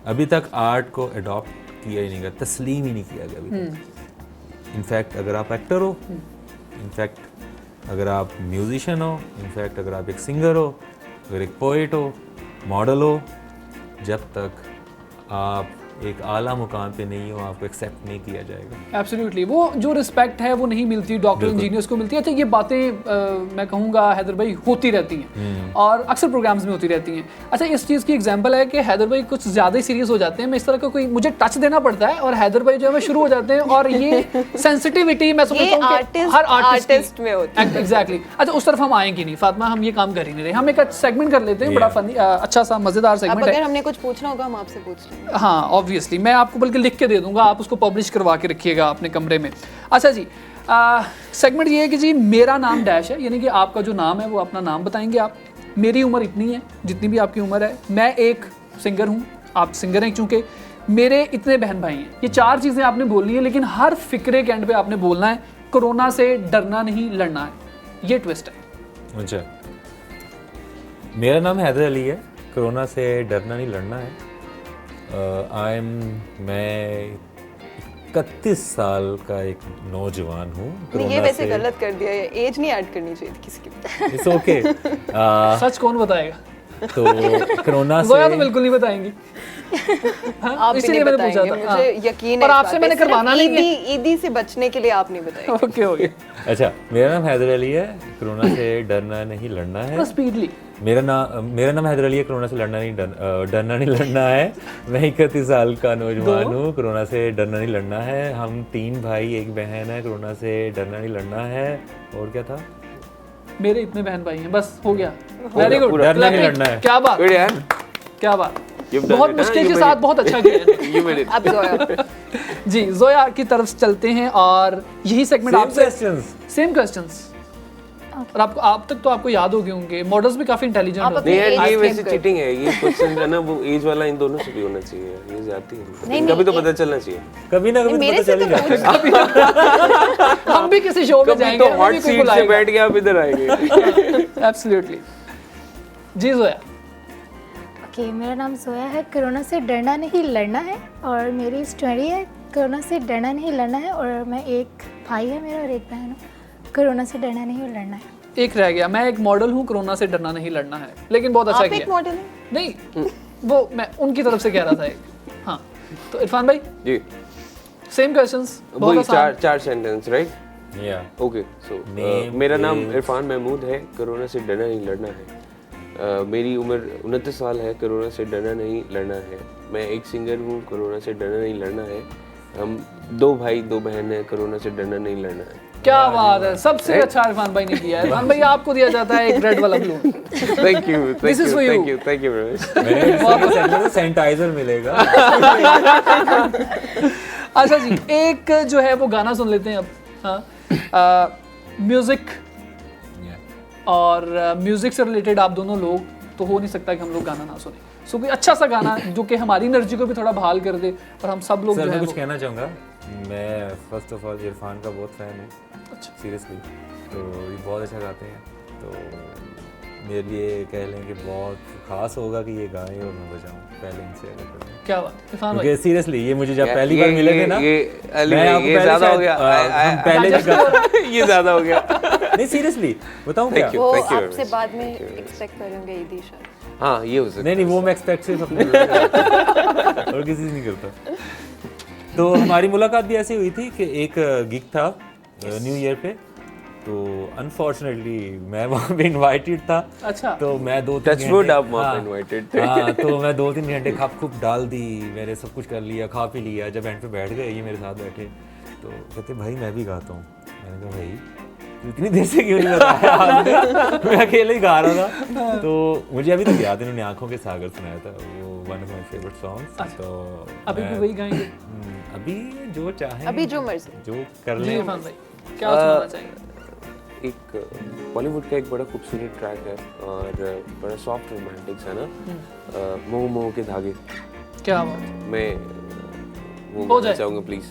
Speaker 3: अभी तक आर्ट को अडॉप्ट किया ही नहीं गया, तस्लीम ही नहीं किया गया अभी तक। इनफैक्ट अगर आप एक्टर हो, इनफैक्ट अगर आप म्यूजिशियन हो, इनफैक्ट अगर आप एक सिंगर हो, अगर एक पोइट हो, मॉडल हो, जब तक आप एक आला मुकाम पे नहीं हो, आपको एक्सेप्ट नहीं किया जाएगा।
Speaker 1: एब्सोल्युटली, वो जो रिस्पेक्ट है वो नहीं मिलती डॉक्टर इंजीनियर्स को मिलती है। अच्छा, ये बातें मैं कहूँगा हैदर भाई होती रहती हैं और अक्सर प्रोग्राम्स में होती रहती हैं। अच्छा, इस चीज़ की एग्जांपल है कि हैदर भाई कुछ ज़्यादा ही सीरियस हो जाते हैं, मैं इस तरह का कोई मुझे टच देना पड़ता है और हैदर भाई जो है वो शुरू हो जाते हैं, और ये सेंसिटिविटी मैं समझता हूँ कि हर
Speaker 2: आर्टिस्ट में होती है।
Speaker 1: एग्जैक्टली। अच्छा, उस तरफ हम आएंगे नहीं फातिमा, हम ये काम कर ही नहीं रहे, हम एक सेगमेंट कर लेते हैं, बड़ा फनी अच्छा सा मज़ेदार
Speaker 2: अब
Speaker 1: सेगमेंट
Speaker 2: अगर
Speaker 1: है।
Speaker 2: हमने कुछ पूछना होगा हम आपसे पूछ लेंगे।
Speaker 1: हाँ, ऑब्वियसली मैं आपको बल्कि लिख के दे दूंगा, आप उसको पब्लिश करवा के रखिएगा अपने कमरे में। अच्छा जी, सेगमेंट ये है कि जी मेरा नाम डैश है, यानी कि आपका जो नाम है वो अपना नाम बताएंगे आप। मेरी उम्र इतनी है जितनी भी आपकी उम्र है, मैं एक सिंगर हूँ, आप सिंगर हैं, चूँकि मेरे इतने बहन भाई हैं। ये 4 चीज़ें आपने बोलनी है, लेकिन हर फिक्रे के एंड पे आपने बोलना है कोरोना से डरना नहीं लड़ना है। ये ट्विस्ट है।
Speaker 3: अच्छा, मेरा नाम हैदर अली है, कोरोना से डरना नहीं लड़ना है। मैं 31 साल का एक नौजवान हूँ।
Speaker 2: ये वैसे गलत कर दिया है, एज नहीं ऐड करनी चाहिए थी किसी की।
Speaker 3: It's okay.
Speaker 1: सच कौन बताएगा?
Speaker 3: तो कोरोना
Speaker 1: गोया तो
Speaker 3: से
Speaker 1: बिल्कुल नहीं बताएंगे।
Speaker 2: आप भी
Speaker 1: इसीलिए
Speaker 2: नहीं
Speaker 1: मैंने पूछा
Speaker 2: बताएंगे,
Speaker 1: था।
Speaker 2: मुझे यकीन
Speaker 1: पर
Speaker 2: है।
Speaker 1: आपसे मैंने करवाना नहीं है।
Speaker 2: ईदी से बचने के लिए आप नहीं बताएंगे।
Speaker 1: ओके ओके,
Speaker 3: अच्छा, मेरा नाम हैदर अली है, कोरोना से डरना नहीं लड़ना है।
Speaker 1: स्पीडली।
Speaker 3: मेरा नाम हैदर अली है, कोरोना से डरना नहीं लड़ना है। मैं 31 साल का नौजवान हूँ, कोरोना से डरना नहीं लड़ना है। हम 3 भाई 1 बहन है, कोरोना से डरना नहीं लड़ना है। और क्या था?
Speaker 1: मेरे इतने बहन भाई हैं, बस हो गया। वेरी गुड,
Speaker 3: डरना नहीं लड़ना है।
Speaker 1: क्या बात,
Speaker 5: Good यार।
Speaker 1: क्या बात,
Speaker 5: You've done
Speaker 1: बहुत
Speaker 5: it,
Speaker 1: मुश्किल
Speaker 5: huh?
Speaker 1: के
Speaker 5: You
Speaker 1: साथ
Speaker 5: made
Speaker 1: बहुत अच्छा किया है।
Speaker 5: You made it.
Speaker 2: अब जोया
Speaker 1: जी, जोया की तरफ से चलते हैं और यही सेगमेंट
Speaker 3: Same
Speaker 1: आपसे
Speaker 3: questions.
Speaker 1: Same questions. और आपको आप तक तो आपको याद हो गए होंगे, मॉडल्स भी काफी इंटेलिजेंट
Speaker 2: आप
Speaker 1: होते
Speaker 5: नहीं
Speaker 1: हैं।
Speaker 2: अपनी
Speaker 5: यार, ये
Speaker 2: age
Speaker 5: वैसे
Speaker 2: claim कर।
Speaker 5: चीटिंग है, ये क्वेश्चन है ना वो एज वाला इन दोनों से भी होना चाहिए, ये जाती है
Speaker 2: नहीं,
Speaker 5: कभी तो
Speaker 2: नहीं,
Speaker 5: पता चलना चाहिए।
Speaker 3: कभी ना कभी तो
Speaker 2: मेरे
Speaker 3: पता
Speaker 2: से
Speaker 3: चल ही
Speaker 2: तो
Speaker 3: जाता है।
Speaker 2: पूछ
Speaker 1: हम भी किसी शो में
Speaker 5: कभी
Speaker 1: जाएंगे,
Speaker 5: तो
Speaker 1: हमें
Speaker 5: हॉट
Speaker 1: भी कोई
Speaker 5: सीट से
Speaker 1: बुलाएगा।
Speaker 5: बैठ के आप इधर आएंगे।
Speaker 1: एब्सोल्युटली। जी जोया,
Speaker 4: ओके, मेरा नाम जोया है। कोरोना से डरना नहीं लड़ना है, और मेरी स्टोरी है कोरोना से डरना नहीं लड़ना है, और मैं एक भाई है मेरा और एक बहन हूँ। कोरोना से डरना नहीं लड़ना है।
Speaker 1: एक रह गया, मैं एक मॉडल हूँ, कोरोना से डरना नहीं लड़ना है, लेकिन बहुत अच्छा
Speaker 2: आप एक
Speaker 1: किया।
Speaker 2: मॉडल हैं?
Speaker 1: नहीं, वो मैं उनकी तरफ से कह रहा था एक। हाँ, तो इरफान भाई
Speaker 5: जी
Speaker 1: सेम क्वेश्चंस, बहुत
Speaker 5: वही
Speaker 1: आसान।
Speaker 5: चार sentence right.
Speaker 3: Yeah.
Speaker 5: Okay so
Speaker 3: Name,
Speaker 5: मेरा नाम
Speaker 3: place.
Speaker 5: इरफान महमूद है, कोरोना से डरना नहीं लड़ना है। मेरी उम्र 29 साल है, कोरोना से डरना नहीं लड़ना है। मैं एक सिंगर हूँ, कोरोना से डरना नहीं लड़ना है। हम 2 भाई 2 बहन हैं, कोरोना से डरना नहीं लड़ना है।
Speaker 1: क्या बात है, सबसे अच्छा इरफान भाई ने किया है। इरफान भाई आपको दिया जाता है एक रेड वाला blue.
Speaker 5: Thank you
Speaker 1: This is for you.
Speaker 5: Thank you very much.
Speaker 3: मैंने सेगमेंट में सैनिटाइजर मिलेगा।
Speaker 1: अच्छा जी, एक जो है वो गाना सुन लेते हैं अब। हाँ, म्यूजिक और म्यूजिक से रिलेटेड आप दोनों लोग, तो हो नहीं सकता कि हम लोग गाना ना सुने। सो कोई अच्छा सा गाना जो कि हमारी एनर्जी को भी थोड़ा बहाल कर दे और हम सब लोग
Speaker 3: सर
Speaker 1: जो
Speaker 3: मैं
Speaker 1: है
Speaker 3: कुछ कहना चाहूँगा। मैं फर्स्ट ऑफ ऑल इरफान का बहुत फ़ैन हूँ,
Speaker 1: अच्छा।
Speaker 3: सीरियसली। तो ये बहुत अच्छा गाते हैं, तो मेरे लिए कह लें कि बहुत खास होगा कि ये गाएं और मैं बजाऊँ पहले इनसे अगर करूँ।
Speaker 1: क्या बात, इरफान भाई।
Speaker 3: क्योंकि सीरियसली ये मुझे जब पहली बार मिले थे ना,
Speaker 5: ये अली
Speaker 3: मैं
Speaker 5: भाई,
Speaker 3: आपको
Speaker 5: ये
Speaker 3: पहले
Speaker 5: ज्यादा हो
Speaker 3: शायद,
Speaker 5: गया।
Speaker 3: हम पहले भी गा-
Speaker 5: ये ज्यादा हो गया।
Speaker 3: नहीं सीरियसली बताऊँ क्या?
Speaker 5: Thank you.
Speaker 2: वो
Speaker 5: very
Speaker 2: आपसे
Speaker 5: much.
Speaker 2: बाद में
Speaker 5: Thank you very much.
Speaker 2: Expect करेंगे ईदी शायद।
Speaker 5: हाँ ये हो सकता है।
Speaker 3: नहीं वो मैं एक्सपेक्ट सिर्फ अपने और किसी से नहीं करता। तो हमारी मुलाकात भी ऐसी हुई थी कि एक गिग था न्यू ईयर पे, तो अनफॉर्चुनेटली मैं वहाँ पे इनवाइटेड था।
Speaker 1: अच्छा।
Speaker 3: तो मैं 2-3
Speaker 5: Touch wood,
Speaker 3: घंटे
Speaker 5: आप वहाँ पे
Speaker 3: हाँ,
Speaker 5: invited थे।
Speaker 3: हाँ, तो मैं 2-3 घंटे खप खुप डाल दी, मैंने सब कुछ कर लिया, खा पी लिया। जब एंड पे बैठ गए ये मेरे साथ बैठे, तो कहते भाई मैं भी गाता हूँ। मैंने कहा भाई इतनी देर से क्यों नहीं बताया आपने? मैं अकेले ही गा रहा था। तो मुझे अभी तक याद है, इन्होंने आंखों के सागर सुनाया था, वो one of my favourite songs. तो
Speaker 1: अभी भी
Speaker 3: मैं-
Speaker 1: वही गाएंगे।
Speaker 3: अभी जो चाहे,
Speaker 2: अभी जो मर्जी।
Speaker 3: जो कर
Speaker 1: जी
Speaker 3: ले।
Speaker 1: इरफान भाई, क्या सुनाना चाहेंगे?
Speaker 5: एक बॉलीवुड का एक बड़ा खूबसूरत ट्रैक है और बड़ा सॉफ्ट रोमांटिक सा ना, मोह मोह के धागे।
Speaker 1: क्या बात,
Speaker 5: मैं वो
Speaker 1: हो
Speaker 5: गाना
Speaker 1: जाए।
Speaker 5: चाहूँगा प्लीज,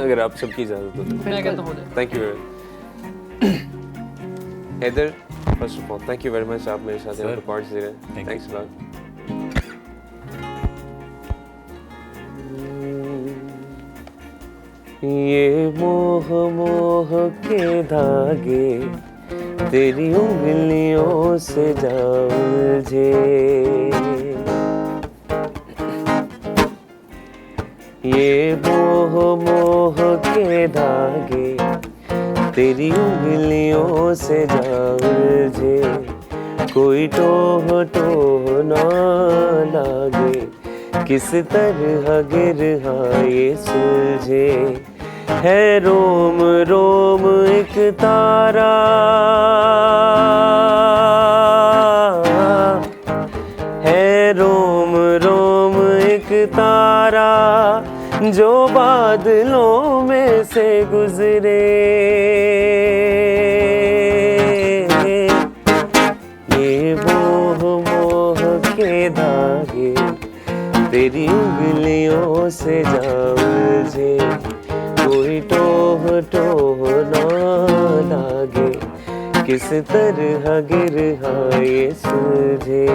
Speaker 5: अगर आप सबकी इजाजत हो तो।
Speaker 1: मैं कहता हूँ हो जाए।
Speaker 5: Thank you very Haider, first of all thank you very much, आप मेरे साथ यहाँ
Speaker 3: Sir.
Speaker 5: पे कार्ड्स दे रहे हैं।
Speaker 3: Thank you.
Speaker 5: Thanks lot. ये मोह मोह के धागे तेरी उंगलियों से जा उलझे, ये मोह मोह के धागे तेरी उंगलियों से जा उलझे, कोई टोह टोह ना लागे, किस तरह गिरहा ये सुलझे, है रोम रोम एक तारा, है रोम रोम एक तारा, जो बादलों में से गुजरे, ये मोह मोह के धागे तेरी उंगलियों से जा उलझे, कोई टोह टोह ना लागे, किस तरह गिरहा ये सुलझे।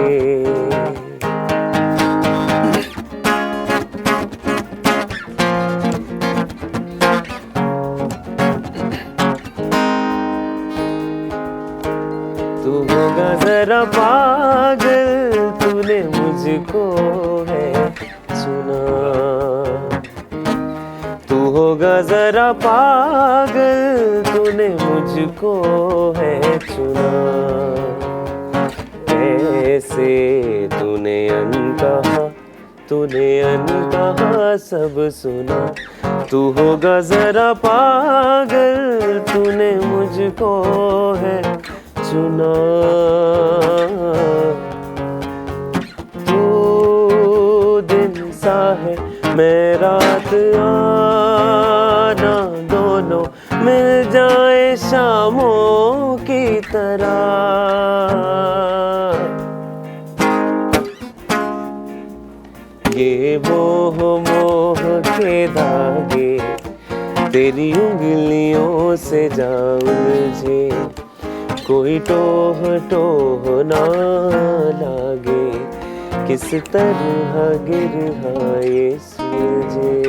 Speaker 5: तू होगा जरा पागल, तूने मुझको है सुना, तू होगा जरा पागल, तूने मुझको है चुना, ऐसे तूने अनकहा सब सुना, तू होगा जरा पागल, तूने मुझको है सुना, तू दिन सा है मैं रात आना, दोनों मिल जाए शामों की तरह। ये मोह मोह के धागे तेरी उंगलियों से जा उलझे, कोई टोह टोह ना लागे, किस तरह गिर ये सुलझे।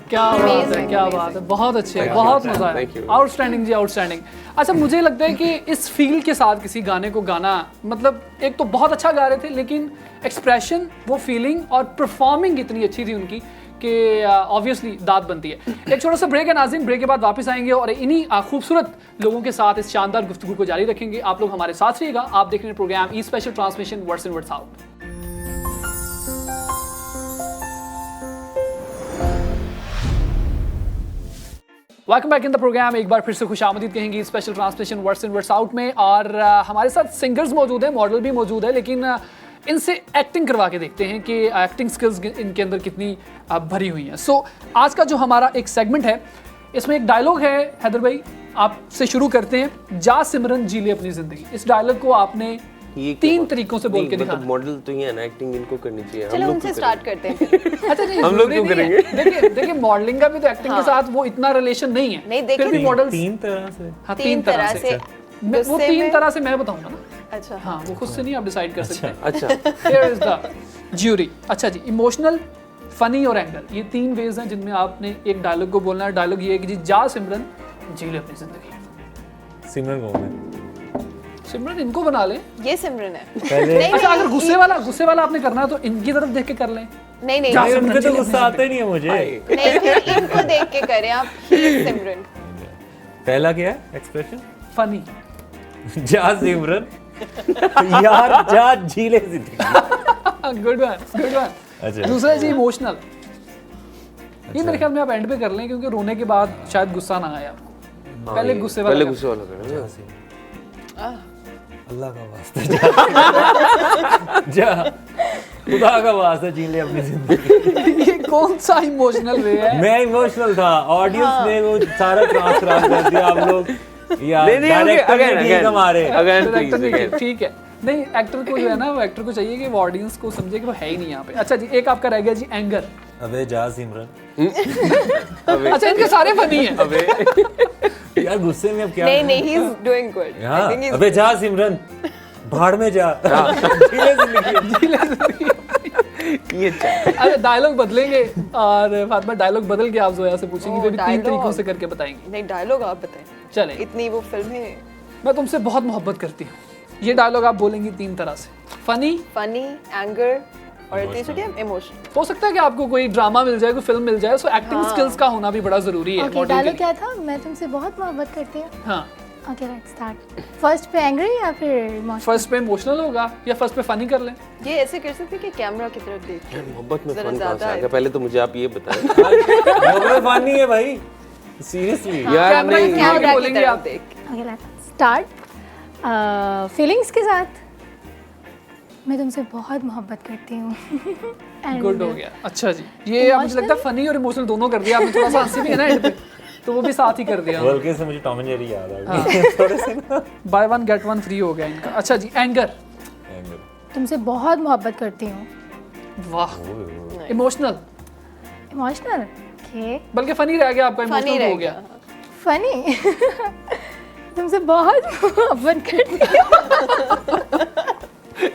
Speaker 1: क्या बात है, क्या बात है, बहुत अच्छे, बहुत मजा आया,
Speaker 5: Thank you.
Speaker 1: Outstanding ji, outstanding. अच्छा, मुझे लगता है कि इस फील के साथ किसी गाने को गाना, मतलब एक तो बहुत अच्छा गा रहे थे, लेकिन एक्सप्रेशन, वो फीलिंग और परफॉर्मिंग इतनी अच्छी थी उनकी कि ऑब्वियसली दाद बनती है। एक छोटा सा ब्रेक है नाज़रीन, ब्रेक के बाद वापस आएंगे और इन्हीं खूबसूरत लोगों के साथ इस शानदार गुफ्तगू को जारी रखेंगे। आप लोग हमारे साथ रहिएगा। आप देख रहे हैं प्रोग्राम ई special transmission words in words out. Welcome back in the program. एक बार फिर से खुशामदीद कहेंगे special translation words in words out में। और हमारे साथ सिंगर्स मौजूद हैं, मॉडल भी मौजूद है, लेकिन इनसे एक्टिंग करवा के देखते हैं कि एक्टिंग स्किल्स इनके अंदर कितनी भरी हुई हैं। सो आज का जो हमारा एक सेगमेंट है, इसमें एक डायलॉग है। हैदर भाई, आपसे शुरू करते हैं। जा सिमरन जी ले अपनी जिंदगी। इस डायलॉग को आपने
Speaker 5: ये
Speaker 1: 3 तरीकों से बोल के
Speaker 5: मतलब
Speaker 1: दिखाना।
Speaker 5: मॉडल तो ही है ना, एक्टिंग इनको करनी चाहिए।
Speaker 2: चलो उनसे स्टार्ट करते हैं फिर।
Speaker 1: अच्छा नहीं,
Speaker 5: हम लोग
Speaker 1: जरूरी
Speaker 5: क्यों
Speaker 1: नहीं है। देखिए मॉडलिंग का भी तो एक्टिंग के साथ वो इतना रिलेशन नहीं है।
Speaker 2: नहीं, देखिए
Speaker 1: फिर भी मॉडल
Speaker 3: 3 तरह से।
Speaker 1: हाँ,
Speaker 2: 3 तरह से।
Speaker 1: वो
Speaker 2: गुस्से
Speaker 1: 3
Speaker 2: में-
Speaker 1: तरह से मैं बताऊंगा ना।
Speaker 2: अच्छा,
Speaker 1: हाँ, वो खुद से नहीं आप डिसाइड कर सकते हैं।
Speaker 5: अच्छा,
Speaker 1: Here is the jury। अच्छा जी, इमोशनल, फनी और एंगर, ये 3 वेज हैं जिनमें आपने एक डायलॉग को बोलना है। डायलॉग ये है कि जी जा सिमरन जी ले अपनी जिंदगी।
Speaker 3: सिमरन कौन है?
Speaker 1: सिमरन इनको बना लें।
Speaker 2: ये सिमरन है।
Speaker 3: पहले
Speaker 2: नहीं,
Speaker 1: अच्छा, अगर
Speaker 2: नहीं,
Speaker 1: गुस्से वाला आपने करना है तो इनकी तरफ देख के कर लें।
Speaker 2: नहीं नहीं
Speaker 1: जा
Speaker 3: नहीं,
Speaker 1: सिमरन
Speaker 3: उनके
Speaker 1: जी
Speaker 3: तो
Speaker 1: ले
Speaker 3: गुस्सा
Speaker 1: अपनी
Speaker 3: आता ही नहीं है मुझे।
Speaker 2: नहीं, फिर इनको देख के करें आप। ही सिमरन।
Speaker 3: पहला क्या है एक्सप्रेशन?
Speaker 1: फनी।
Speaker 3: जा सिमरन यार जा जी ले जिंदगी।
Speaker 1: Good one, good one.
Speaker 3: अच्छा।
Speaker 1: दूसरा जी इमोशनल। ये मेरे ख्याल में आप एंड पे कर लें, क्योंकि रोने के बाद शायद गुस्सा ना आए आपको। पहले गुस्से वाला
Speaker 5: पहले
Speaker 1: कर।
Speaker 5: गुस्से वाला करना।
Speaker 3: अल्लाह का वास्ता जा खुदा का वास्ता जी ले अपनी जिंदगी।
Speaker 1: ये कौन सा इमोशनल वे है?
Speaker 3: मैं इमोशनल था, ऑडियंस ने वो सारा ट्रांसफर कर दिया। आप लोग यार
Speaker 5: नहीं,
Speaker 3: डायरेक्टर
Speaker 5: again,
Speaker 3: ने ठीक हमारे।
Speaker 5: Again,
Speaker 1: डायरेक्टर
Speaker 5: please,
Speaker 1: ने
Speaker 5: again.
Speaker 1: ठीक है। नहीं, एक्टर को जो है ना, वो एक्टर को चाहिए कि वो ऑडियंस को समझे कि वो है ही नहीं यहाँ पे। अच्छा जी, एक आपका रह गया जी एंगर।
Speaker 3: अबे जा सिमरन।
Speaker 1: अच्छा, इनके सारे फनी हैं।
Speaker 5: अबे
Speaker 3: यार गुस्से में अब क्या?
Speaker 2: नहीं नहीं, ही इज डूइंग गुड। आई
Speaker 3: हाँ,
Speaker 2: थिंक ही
Speaker 3: अबे जा सिमरन भाड़ में जा। जी ले जिंदगी।
Speaker 5: ये अच्छा।
Speaker 1: अरे डायलॉग बदलेंगे और फातिमा डायलॉग बदल के आप जोया से पूछेंगी,
Speaker 2: ओह,
Speaker 1: वे भी 3
Speaker 2: dialogue।
Speaker 1: तरीकों से करके बताएंगी।
Speaker 2: नहीं, डायलॉग आप बताएं।
Speaker 1: चले,
Speaker 2: इतनी वो फिल्म है।
Speaker 1: मैं तुमसे बहुत मोहब्बत करती हूँ। ये डायलॉग आप बोलेंगी 3 तरह से। फनी,
Speaker 2: फनी, एंगर और तीसरा क्या? इमोशन।
Speaker 1: हो सकता है कि आपको कोई ड्रामा मिल जाए, कोई फिल्म मिल जाए। सो एक्टिंग स्किल्स का होना भी बड़ा जरूरी है।
Speaker 4: ओके,
Speaker 1: model के
Speaker 4: डायलॉग
Speaker 1: लिए।
Speaker 4: क्या था? मैं तुमसे बहुत मोहब्बत करती हूँ।
Speaker 1: हाँ,
Speaker 4: ओके, लेट्स स्टार्ट। फर्स्ट पे एंग्री या फिर इमोशनल?
Speaker 1: फर्स्ट पे इमोशनल होगा या फर्स्ट पे फनी कर लें।
Speaker 2: ये ऐसे कर सकते हैं कि कैमरा की तरफ देख के।
Speaker 5: मोहब्बत में
Speaker 2: जरा
Speaker 5: फन कहाँ से
Speaker 2: ज्यादा
Speaker 5: आ
Speaker 2: है।
Speaker 5: गया? पहले तो मुझे आप ये बताएं।
Speaker 3: मोहब्बत फानी है भाई, सीरियसली।
Speaker 5: यार
Speaker 1: कैमरा
Speaker 5: नहीं,
Speaker 1: की
Speaker 2: कैमरा की
Speaker 1: बोलेंगे
Speaker 2: तरफ
Speaker 1: आप।
Speaker 2: देख के।
Speaker 4: Okay, let's start. फीलिंग्स के साथ मैं तुमसे बहुत मोहब्बत करती हूँ। And-
Speaker 1: गुड हो गया। अच्छा जी, ये अब मुझे लगता है फनी और इमोशनल दोनों कर दिया आपने। थोड़ा सा हंसी भी है ना एंड पे, तो वो भी साथ ही कर दिया।
Speaker 3: बल्कि से मुझे टॉम एंड जेरी याद आ गया थोड़े से ना।
Speaker 1: बाय 1 गेट 1 फ्री हो गया इनका। अच्छा जी, एंगर।
Speaker 4: तुमसे बहुत मोहब्बत करती हूँ।
Speaker 1: वाह। Emotional,
Speaker 4: emotional, okay.
Speaker 1: बल्कि फनी रह गया आपका,
Speaker 2: फनी
Speaker 1: इमोशनल
Speaker 2: रह
Speaker 1: हो गया।
Speaker 4: फनी। तुमसे बहुत मोहब्बत करती हूँ।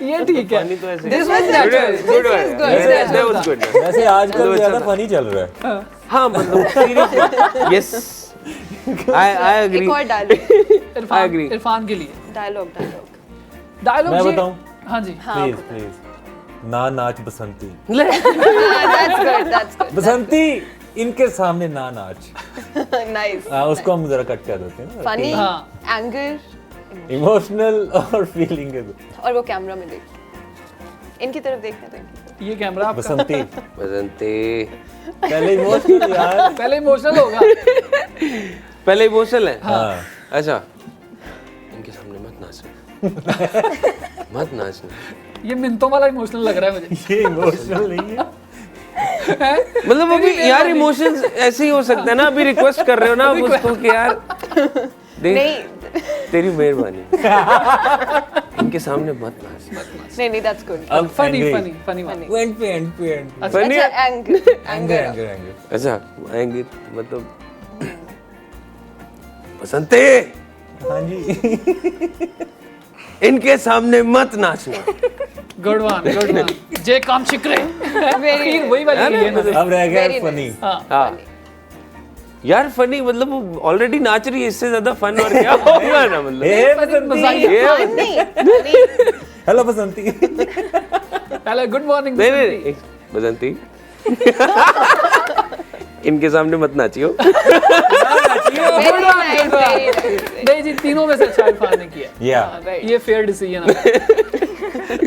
Speaker 1: ये ठीक है।
Speaker 5: फनी तो ऐसे
Speaker 1: This was
Speaker 5: Good
Speaker 1: natural.
Speaker 5: one, good one.
Speaker 2: good.
Speaker 5: Yeah, that was good.
Speaker 3: वैसे आजकल ज्यादा फनी चल रहा है।
Speaker 5: हाँ मतलब seriously, yes. I agree.
Speaker 2: एक और डालो।
Speaker 5: I agree.
Speaker 1: इरफान के लिए
Speaker 2: डायलॉग डायलॉग।
Speaker 1: डायलॉग
Speaker 3: मैं
Speaker 1: जी।
Speaker 3: बताऊं?
Speaker 1: हाँ जी।
Speaker 3: प्लीज प्लीज ना नाच Basanti.
Speaker 2: That's good, that's good.
Speaker 3: Basanti इनके सामने ना नाच।
Speaker 2: नाइस।
Speaker 3: उसको हम जरा कट कर देते हैं ना।
Speaker 2: फनी,
Speaker 1: हाँ।
Speaker 2: एंगर
Speaker 3: इमोशनल और फीलिंग है।
Speaker 2: और वो कैमरा में देख। इनकी तरफ देखना तो इनकी तरफ।
Speaker 1: ये कैमरा आपका।
Speaker 3: बसंती
Speaker 5: बसंती।
Speaker 3: पहले इमोशनल यार।
Speaker 1: पहले इमोशनल होगा।
Speaker 5: पहले इमोशनल है।
Speaker 3: हाँ।
Speaker 5: अच्छा, इनके सामने मत नाचना।
Speaker 1: ये मिनटों वाला इमोशनल लग रहा है मुझे।
Speaker 3: ये इमोशनल नहीं है।
Speaker 5: मतलब अभी यार इमोशंस ऐसे ही हो सकता है ना, अभी रिक्वेस्ट कर रहे हो ना उसको कि यार देख
Speaker 2: नहीं
Speaker 5: तेरी मेहरबानी इनके सामने मत नाच।
Speaker 2: नहीं दैट्स गुड।
Speaker 3: अब
Speaker 1: फनी
Speaker 3: end
Speaker 1: फनी फनी वाला।
Speaker 3: एंड पे एंड
Speaker 5: फनी
Speaker 2: अच्छा एंगर
Speaker 5: अच्छा आएंगे मतलब बसंती
Speaker 3: हाँ जी।
Speaker 5: इनके सामने मत नाचना।
Speaker 1: गुड वन जय काम शिकरे।
Speaker 2: वेरी
Speaker 1: वही वाली है ना।
Speaker 3: अब रह गया
Speaker 2: Very
Speaker 3: फनी।
Speaker 5: हाँ यार फनी मतलब वो ऑलरेडी नाच रही है, इससे ज्यादा फन और क्या होगा ना मतलब।
Speaker 3: हे
Speaker 1: मजा ही
Speaker 3: बसंती।
Speaker 1: है।
Speaker 2: नहीं
Speaker 3: हेलो बसंती।
Speaker 1: पहले गुड मॉर्निंग।
Speaker 5: नहीं बसंती इनके सामने मत नाचियो।
Speaker 1: नहीं जी, तीनों में से अच्छा इरफान ने किया।
Speaker 3: या
Speaker 1: ये फेयर डिसीजन है।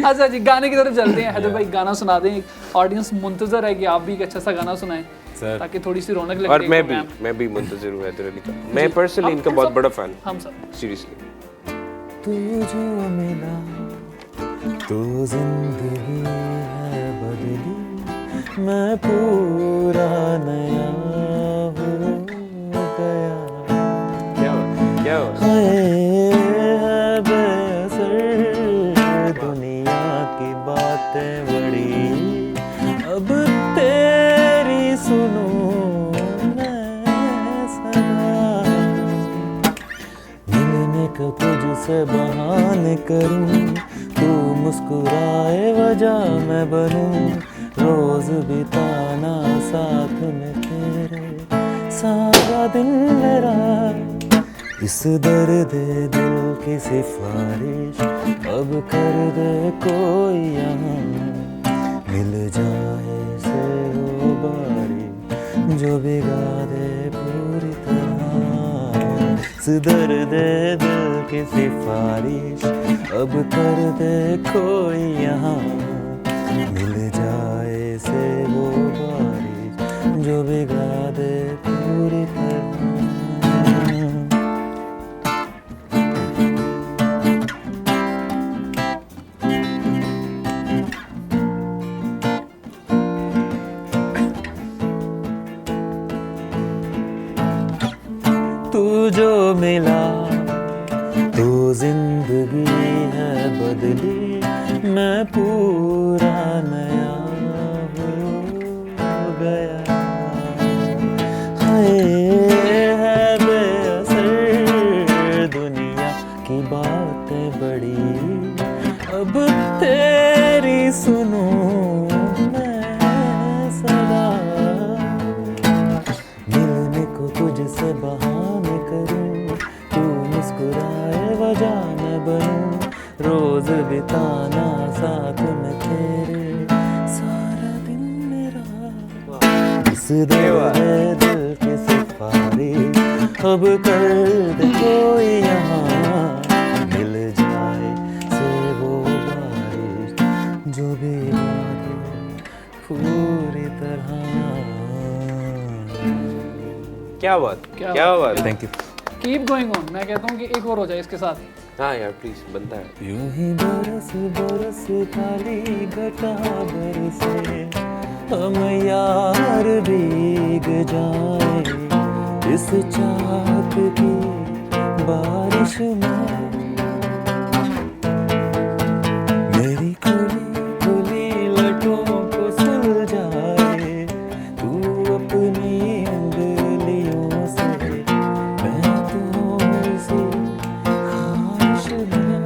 Speaker 1: अच्छा जी, गाने की तरफ चलते हैं। हैदर भाई गाना सुना दें, ऑडियंस मुंतजर है कि आप भी एक अच्छा सा गाना सुनाएं
Speaker 3: सर।
Speaker 1: ताकि थोड़ी सी रौनक लगे।
Speaker 5: और मैं भी मुंतजिर हूँ हैदर अली का। मैं पर्सनली इनका बहुत बड़ा फैन
Speaker 1: हम सब
Speaker 5: सीरियसली।
Speaker 3: तू जो मिला तो जिंदगी है बदली, मैं पूरा नया हो गया।
Speaker 5: क्या हुआ?
Speaker 3: हाय है बेअसर दुनिया की बातें बड़ी, अब तेरी सुनूं मैं सदा, मिलने का तुझसे बहाने करूं, तू मुस्कुराए वजह मैं बनूं, रोज बिताना साथ में तेरे सारा दिन मेरा, इस दर्द दिल की सिफारिश अब कर दे कोई यहाँ, मिल जाए से वो बारी जो भिगा दे पूरी तरह, इस दर्द दिल की सिफारिश अब कर दे कोई यहाँ, मिल जाए से वो बारिश जो भिगा दे पूरी तरह। तू जो मिला तो जिंदगी है बदली, मैं पूरा नया हो गया। हाय है बेअसर दुनिया की बातें बड़ी, अब तेरी सुनूं मैं सदा, मिलने को तुझसे बहाने करूं, तू मुस्कुराए वजह मैं बनूं, रोज बिताना साथ में तेरे सारा दिन मेरा, इस दर्द दिल की सिफारिश अब कर दे कोई यहाँ, मिल जाए से वो बारिश जो भी पूरी तरह।
Speaker 5: क्या बात।
Speaker 3: Thank you.
Speaker 1: Keep going on. मैं कहता हूँ कि एक और हो जाए इसके साथ।
Speaker 5: हाँ यार प्लीज बनता है।
Speaker 3: यूं ही बरस बरस खाली घटा बरसे, हम यार भीग जाए इस चाहत की बारिश में, मेरी खुली खुली लटों को सुलझाए तू अपनी उंगलियों से, मैं तो इसी ख्वाहिश में,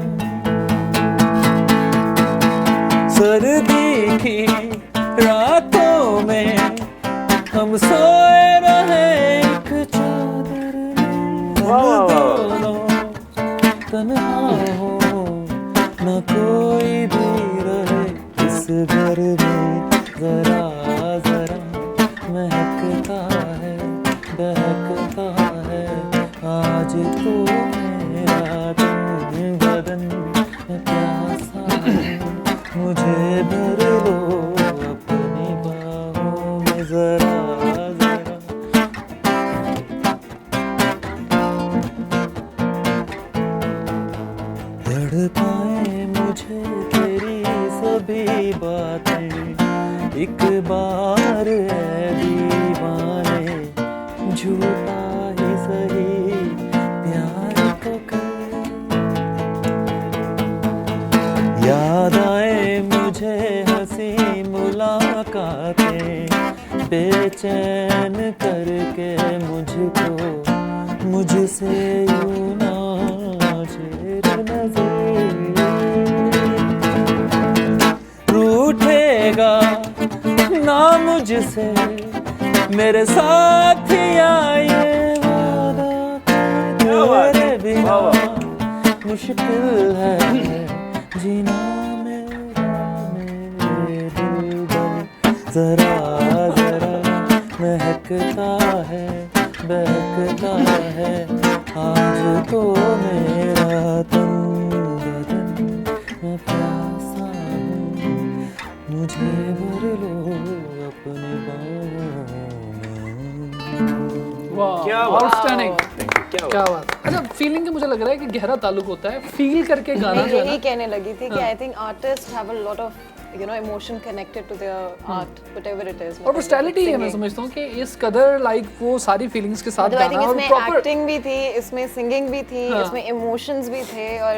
Speaker 3: सर्दी की रातों में हम सोए रहे एक चादर में, हम दोनों तन्हा हो न कोई भी रहे इस घर में, जरा जरा महकता है बहकता है आज तो मेरा तन बदन प्यासा है, मुझे भर लो अपनी बाहों में जरा जरा, तड़पा बेचैन करके मुझको मुझसे यूं ना चेर नजर रूठेगा ना मुझसे मेरे साथिया ये वादा तेरे बिना मुश्किल है जीना मेरा मेरे दिलबर जरा जरा महकता है बहकता है आज तो मेरा तन बदन मैं प्यासा हूँ मुझे भर लो अपनी बाहों में।
Speaker 1: वाह
Speaker 5: क्या बात।
Speaker 1: आउटस्टैंडिंग
Speaker 5: क्या
Speaker 1: क्या बात। अच्छा फीलिंग का मुझे लग रहा है कि गहरा ताल्लुक होता है फील करके गाना
Speaker 2: मैं
Speaker 1: जो है
Speaker 2: यही
Speaker 1: ना।
Speaker 2: कहने लगी थी कि I think artist have a lot of emotion connected to their art whatever it is
Speaker 1: और पर्सनैलिटी है मैं समझता हूँ कि इस कदर लाइक वो सारी फीलिंग्स के साथ
Speaker 2: आई थिंक
Speaker 1: गाना और
Speaker 2: इसमें
Speaker 1: प्रॉपर
Speaker 2: एक्टिंग भी थी, इसमें सिंगिंग भी थी,
Speaker 1: हाँ।
Speaker 2: इसमें इमोशंस भी थे और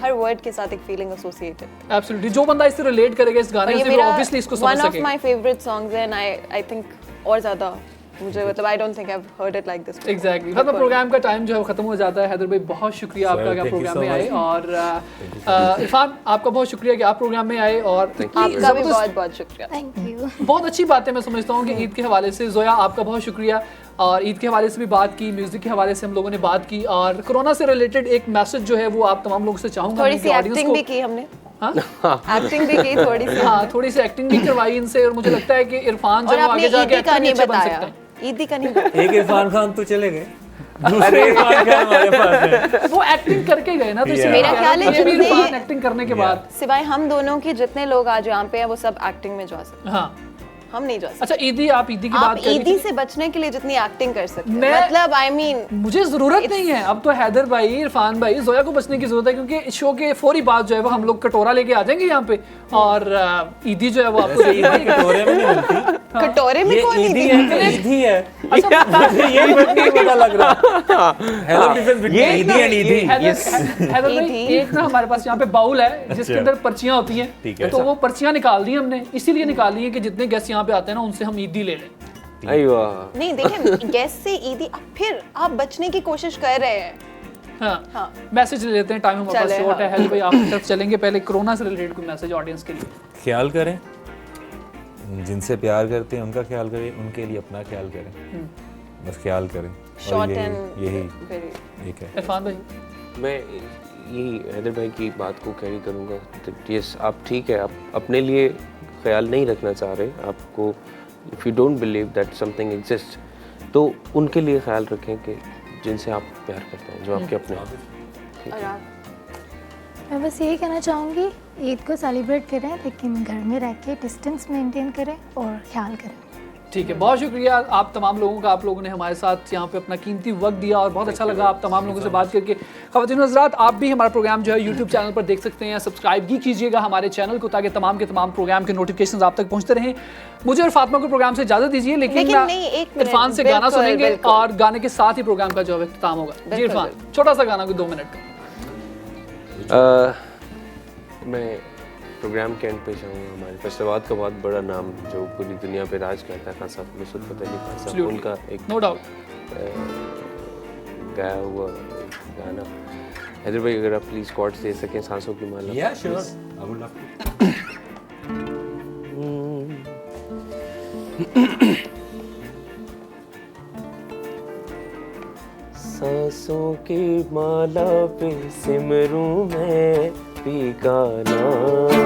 Speaker 2: हर वर्ड के साथ एक फीलिंग एसोसिएटेड।
Speaker 1: एब्सोल्युटली जो बंदा इससे रिलेट करेगा इस
Speaker 2: और
Speaker 1: गाने
Speaker 2: ये
Speaker 1: से वो
Speaker 2: मेरा
Speaker 1: ऑब्वियसली इसको समझ
Speaker 2: वन ऑफ
Speaker 1: सकेगा
Speaker 2: माय फेवरेट सॉन्ग्स है एंड आई थिंक और ज्यादा मुझे मतलब I don't think I have heard it like this.
Speaker 1: Exactly मतलब प्रोग्राम का टाइम जो है वो खत्म हो जाता है। हैदर भाई बहुत शुक्रिया आपका कि आप
Speaker 3: thank you
Speaker 1: प्रोग्राम
Speaker 3: so
Speaker 1: में आए
Speaker 3: much.
Speaker 1: और इरफान आपका बहुत शुक्रिया कि आप प्रोग्राम में आए और इतनी
Speaker 2: आपका भी
Speaker 1: जबरदस्त-
Speaker 2: बहुत बहुत शुक्रिया।
Speaker 4: Thank you.
Speaker 1: बहुत अच्छी बात है मैं समझता हूँ कि ईद के हवाले से जोया आपका बहुत शुक्रिया और ईद के हवाले से भी बात की म्यूजिक के हवाले से हम लोगों ने बात की और कोरोना से रिलेटेड एक मैसेज जो है वो आप तमाम लोगों से चाहूंगा
Speaker 2: थोड़ी
Speaker 1: मैं
Speaker 2: सी
Speaker 1: कि audience
Speaker 2: एक्टिंग
Speaker 1: को-
Speaker 2: भी की हमने,
Speaker 1: हाँ
Speaker 2: एक्टिंग भी की थोड़ी सी।
Speaker 1: हाँ थोड़ी सी एक्टिंग भी करवाई इनसे और मुझे लगता है कि इरफान जो
Speaker 2: और
Speaker 1: है वो
Speaker 2: आपने
Speaker 1: आगे जाके
Speaker 2: ईदी का
Speaker 1: एक्टर भी
Speaker 2: नहीं
Speaker 1: अच्छे बन सकते
Speaker 2: बताया,
Speaker 1: हैं।
Speaker 2: ईदी का नहीं बताया।
Speaker 3: एक इरफान खान तो चले गए दूसरे इरफान खान हमारे पास है
Speaker 1: वो एक्टिंग करके गए ना तो इसलिए
Speaker 2: मेरा
Speaker 1: कह रहा
Speaker 2: ख्याल
Speaker 1: हूं
Speaker 2: है
Speaker 1: कि ये भी
Speaker 2: जितने-
Speaker 1: इरफान एक्टिंग करने के बाद
Speaker 2: सिवाय हम दोनों की जितने लोग आज यहाँ पे हैं वो सब एक्टिंग में जा सकते
Speaker 1: हाँ
Speaker 2: हैं, हम नहीं जा सकते।
Speaker 1: अच्छा ईदी आप ईदी की
Speaker 2: आप
Speaker 1: बात करी
Speaker 2: ईदी
Speaker 1: थी।
Speaker 2: से बचने के लिए जितनी एक्टिंग कर सकते हैं,
Speaker 1: मैं-
Speaker 2: मतलब आई मीन
Speaker 1: मुझे जरूरत नहीं है अब तो हैदर भाई इरफान भाई जोया को बचने की जरूरत है क्योंकि इस शो के फौरी बाद जो है वो हम लोग कटोरा लेके आ जाएंगे यहाँ पे और ईदी जो है वो आपको देनी पड़ेगी।
Speaker 3: कटोरे में नहीं मिलती
Speaker 2: कटोरे में
Speaker 3: ये
Speaker 2: कौन
Speaker 3: ईदी
Speaker 2: ईदी
Speaker 3: है ईदी है
Speaker 1: अच्छा
Speaker 3: ये नहीं पता लग रहा हेलो डिफरेंस बिटवीन ईदी एंड ईदी
Speaker 1: हैदर भाई
Speaker 2: ईदी।
Speaker 1: एक ना हमारे पास यहाँ पे बाउल है जिसके
Speaker 3: अच्छा।
Speaker 1: अंदर पर्चियां होती
Speaker 3: ठीक
Speaker 1: हैं
Speaker 3: है।
Speaker 1: तो वो पर्चियां निकाल दी हमने इसीलिए निकाली है कि जितने गेस्ट यहाँ पे आते हैं ना उनसे हम ईदी ले लें
Speaker 5: आई वाह।
Speaker 2: नहीं देखें गैस से ईदी फिर आप बचने की कोशिश कर रहे हैं।
Speaker 1: हाँ
Speaker 2: हाँ।
Speaker 1: मैसेज ले लेते हैं टाइम हमारे पास
Speaker 2: चले,
Speaker 1: शॉर्ट है
Speaker 2: हाँ।
Speaker 1: हैदर भाई आपकी तरफ चलेंगे पहले कोरोना से रिलेटेड कोई मैसेज ऑडियंस के लिए
Speaker 3: ख्याल करें जिनसे प्यार करते हैं उनका ख्याल करें उनके लिए अपना ख्याल करें बस ख्याल करें और
Speaker 2: शॉर्ट
Speaker 3: यही
Speaker 2: एंड
Speaker 3: यही एक है
Speaker 1: इरफान भाई
Speaker 5: मैं यही हैदर भाई की बात को कैरी करूँगा। यस आप ठीक है, आप अपने लिए ख्याल नहीं रखना चाह रहे, आपको if you don't believe that something exist तो उनके लिए ख्याल रखें कि जिनसे आप प्यार करते हैं, जो आपके अपने
Speaker 2: और आप
Speaker 4: मैं बस यही कहना चाहूँगी ईद को सेलिब्रेट करें लेकिन घर में रह के डिस्टेंस मेंटेन करें और ख्याल करें।
Speaker 1: ठीक है बहुत शुक्रिया आप तमाम लोगों का आप लोगों ने हमारे साथ यहाँ पे अपना कीमती वक्त दिया और बहुत अच्छा लगा आप तमाम लोगों से बात करके। ख़वातीन और हज़रात आप भी हमारा प्रोग्राम जो है यूट्यूब चैनल पर देख सकते हैं सब्सक्राइब भी कीजिएगा हमारे चैनल को ताकि तमाम के तमाम प्रोग्राम के नोटिफिकेशन आप तक पहुँचते रहें। मुझे और फातिमा को प्रोग्राम से इजाज़त दीजिए लेकिन
Speaker 2: नहीं, एक मिनट,
Speaker 1: इरफान से गाना
Speaker 2: बिल्कुल,
Speaker 1: सुनेंगे
Speaker 2: बिल्कुल।
Speaker 1: और गाने के साथ ही प्रोग्राम का जो है इख्तिताम होगा। जी
Speaker 2: बिल्कुल,
Speaker 1: इरफान
Speaker 2: बिल्कुल।
Speaker 1: छोटा सा गाना कोई 2 मिनट का।
Speaker 5: मैं प्रोग्राम के एंड पे चाहूँगा हमारे फैसलाबाद का बहुत बड़ा नाम जो पूरी दुनिया पे राज करता है खान साहब नुसरत फतेह अली खान साहब,
Speaker 1: Absolutely.
Speaker 5: उनका एक
Speaker 1: नो डाउट
Speaker 5: गाया हुआ गाना। हैदर भाई अगर आप प्लीज कॉर्ड्स दे सकें सांसों की माला।
Speaker 3: या श्योर आई वुड लव
Speaker 5: सांसों की माला पे सिमरूं मैं पी का नाम,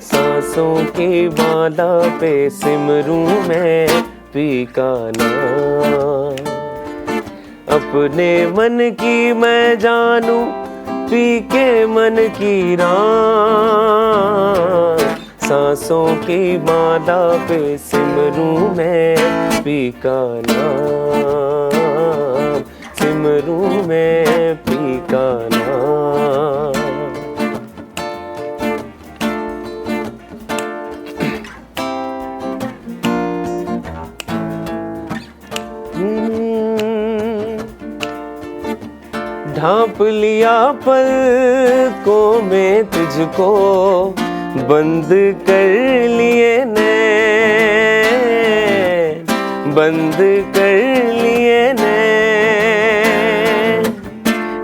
Speaker 5: सांसों की माला पे सिमरूं मैं पी का नाम, अपने मन की मैं जानूं पी के मन की राम, सांसों की माला पे सिमरूं मैं पी का नाम, सिमरूं मैं पी का नाम। ढांप लिया पलकों में तुझको बंद कर लिए नैन, बंद कर लिए नैन,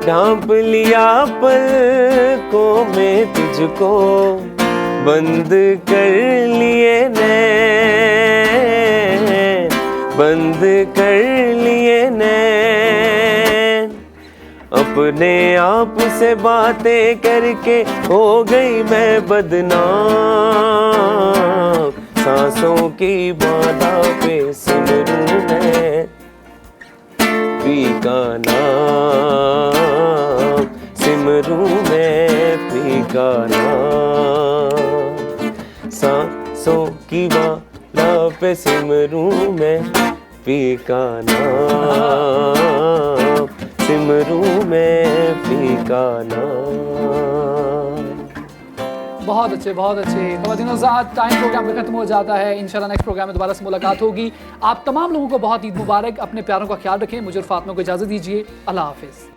Speaker 5: ढांप लिया पलकों में तुझको, बंद कर लिए नैन, बंद कर लिए नैन, अपने आप से बातें करके हो गई मैं बदनाम, सांसों की बाधा पे सिमरूं मैं पी का नाम, सिमरूं मैं पी का नाम, सांसों की बाधा पे सिमरूं मैं पी का नाम, सिमरूं मैं पी का नाम।
Speaker 1: बहुत अच्छे, बहुत अच्छे। ख़वातीन हज़रात, टाइम प्रोग्राम का खत्म हो जाता है। इंशाल्लाह नेक्स्ट प्रोग्राम में दोबारा से मुलाकात होगी। आप तमाम लोगों को बहुत ईद मुबारक। अपने प्यारों का ख्याल रखें। मुझे और फातिमा को इजाज़त दीजिए। अल्लाह हाफ़िज़।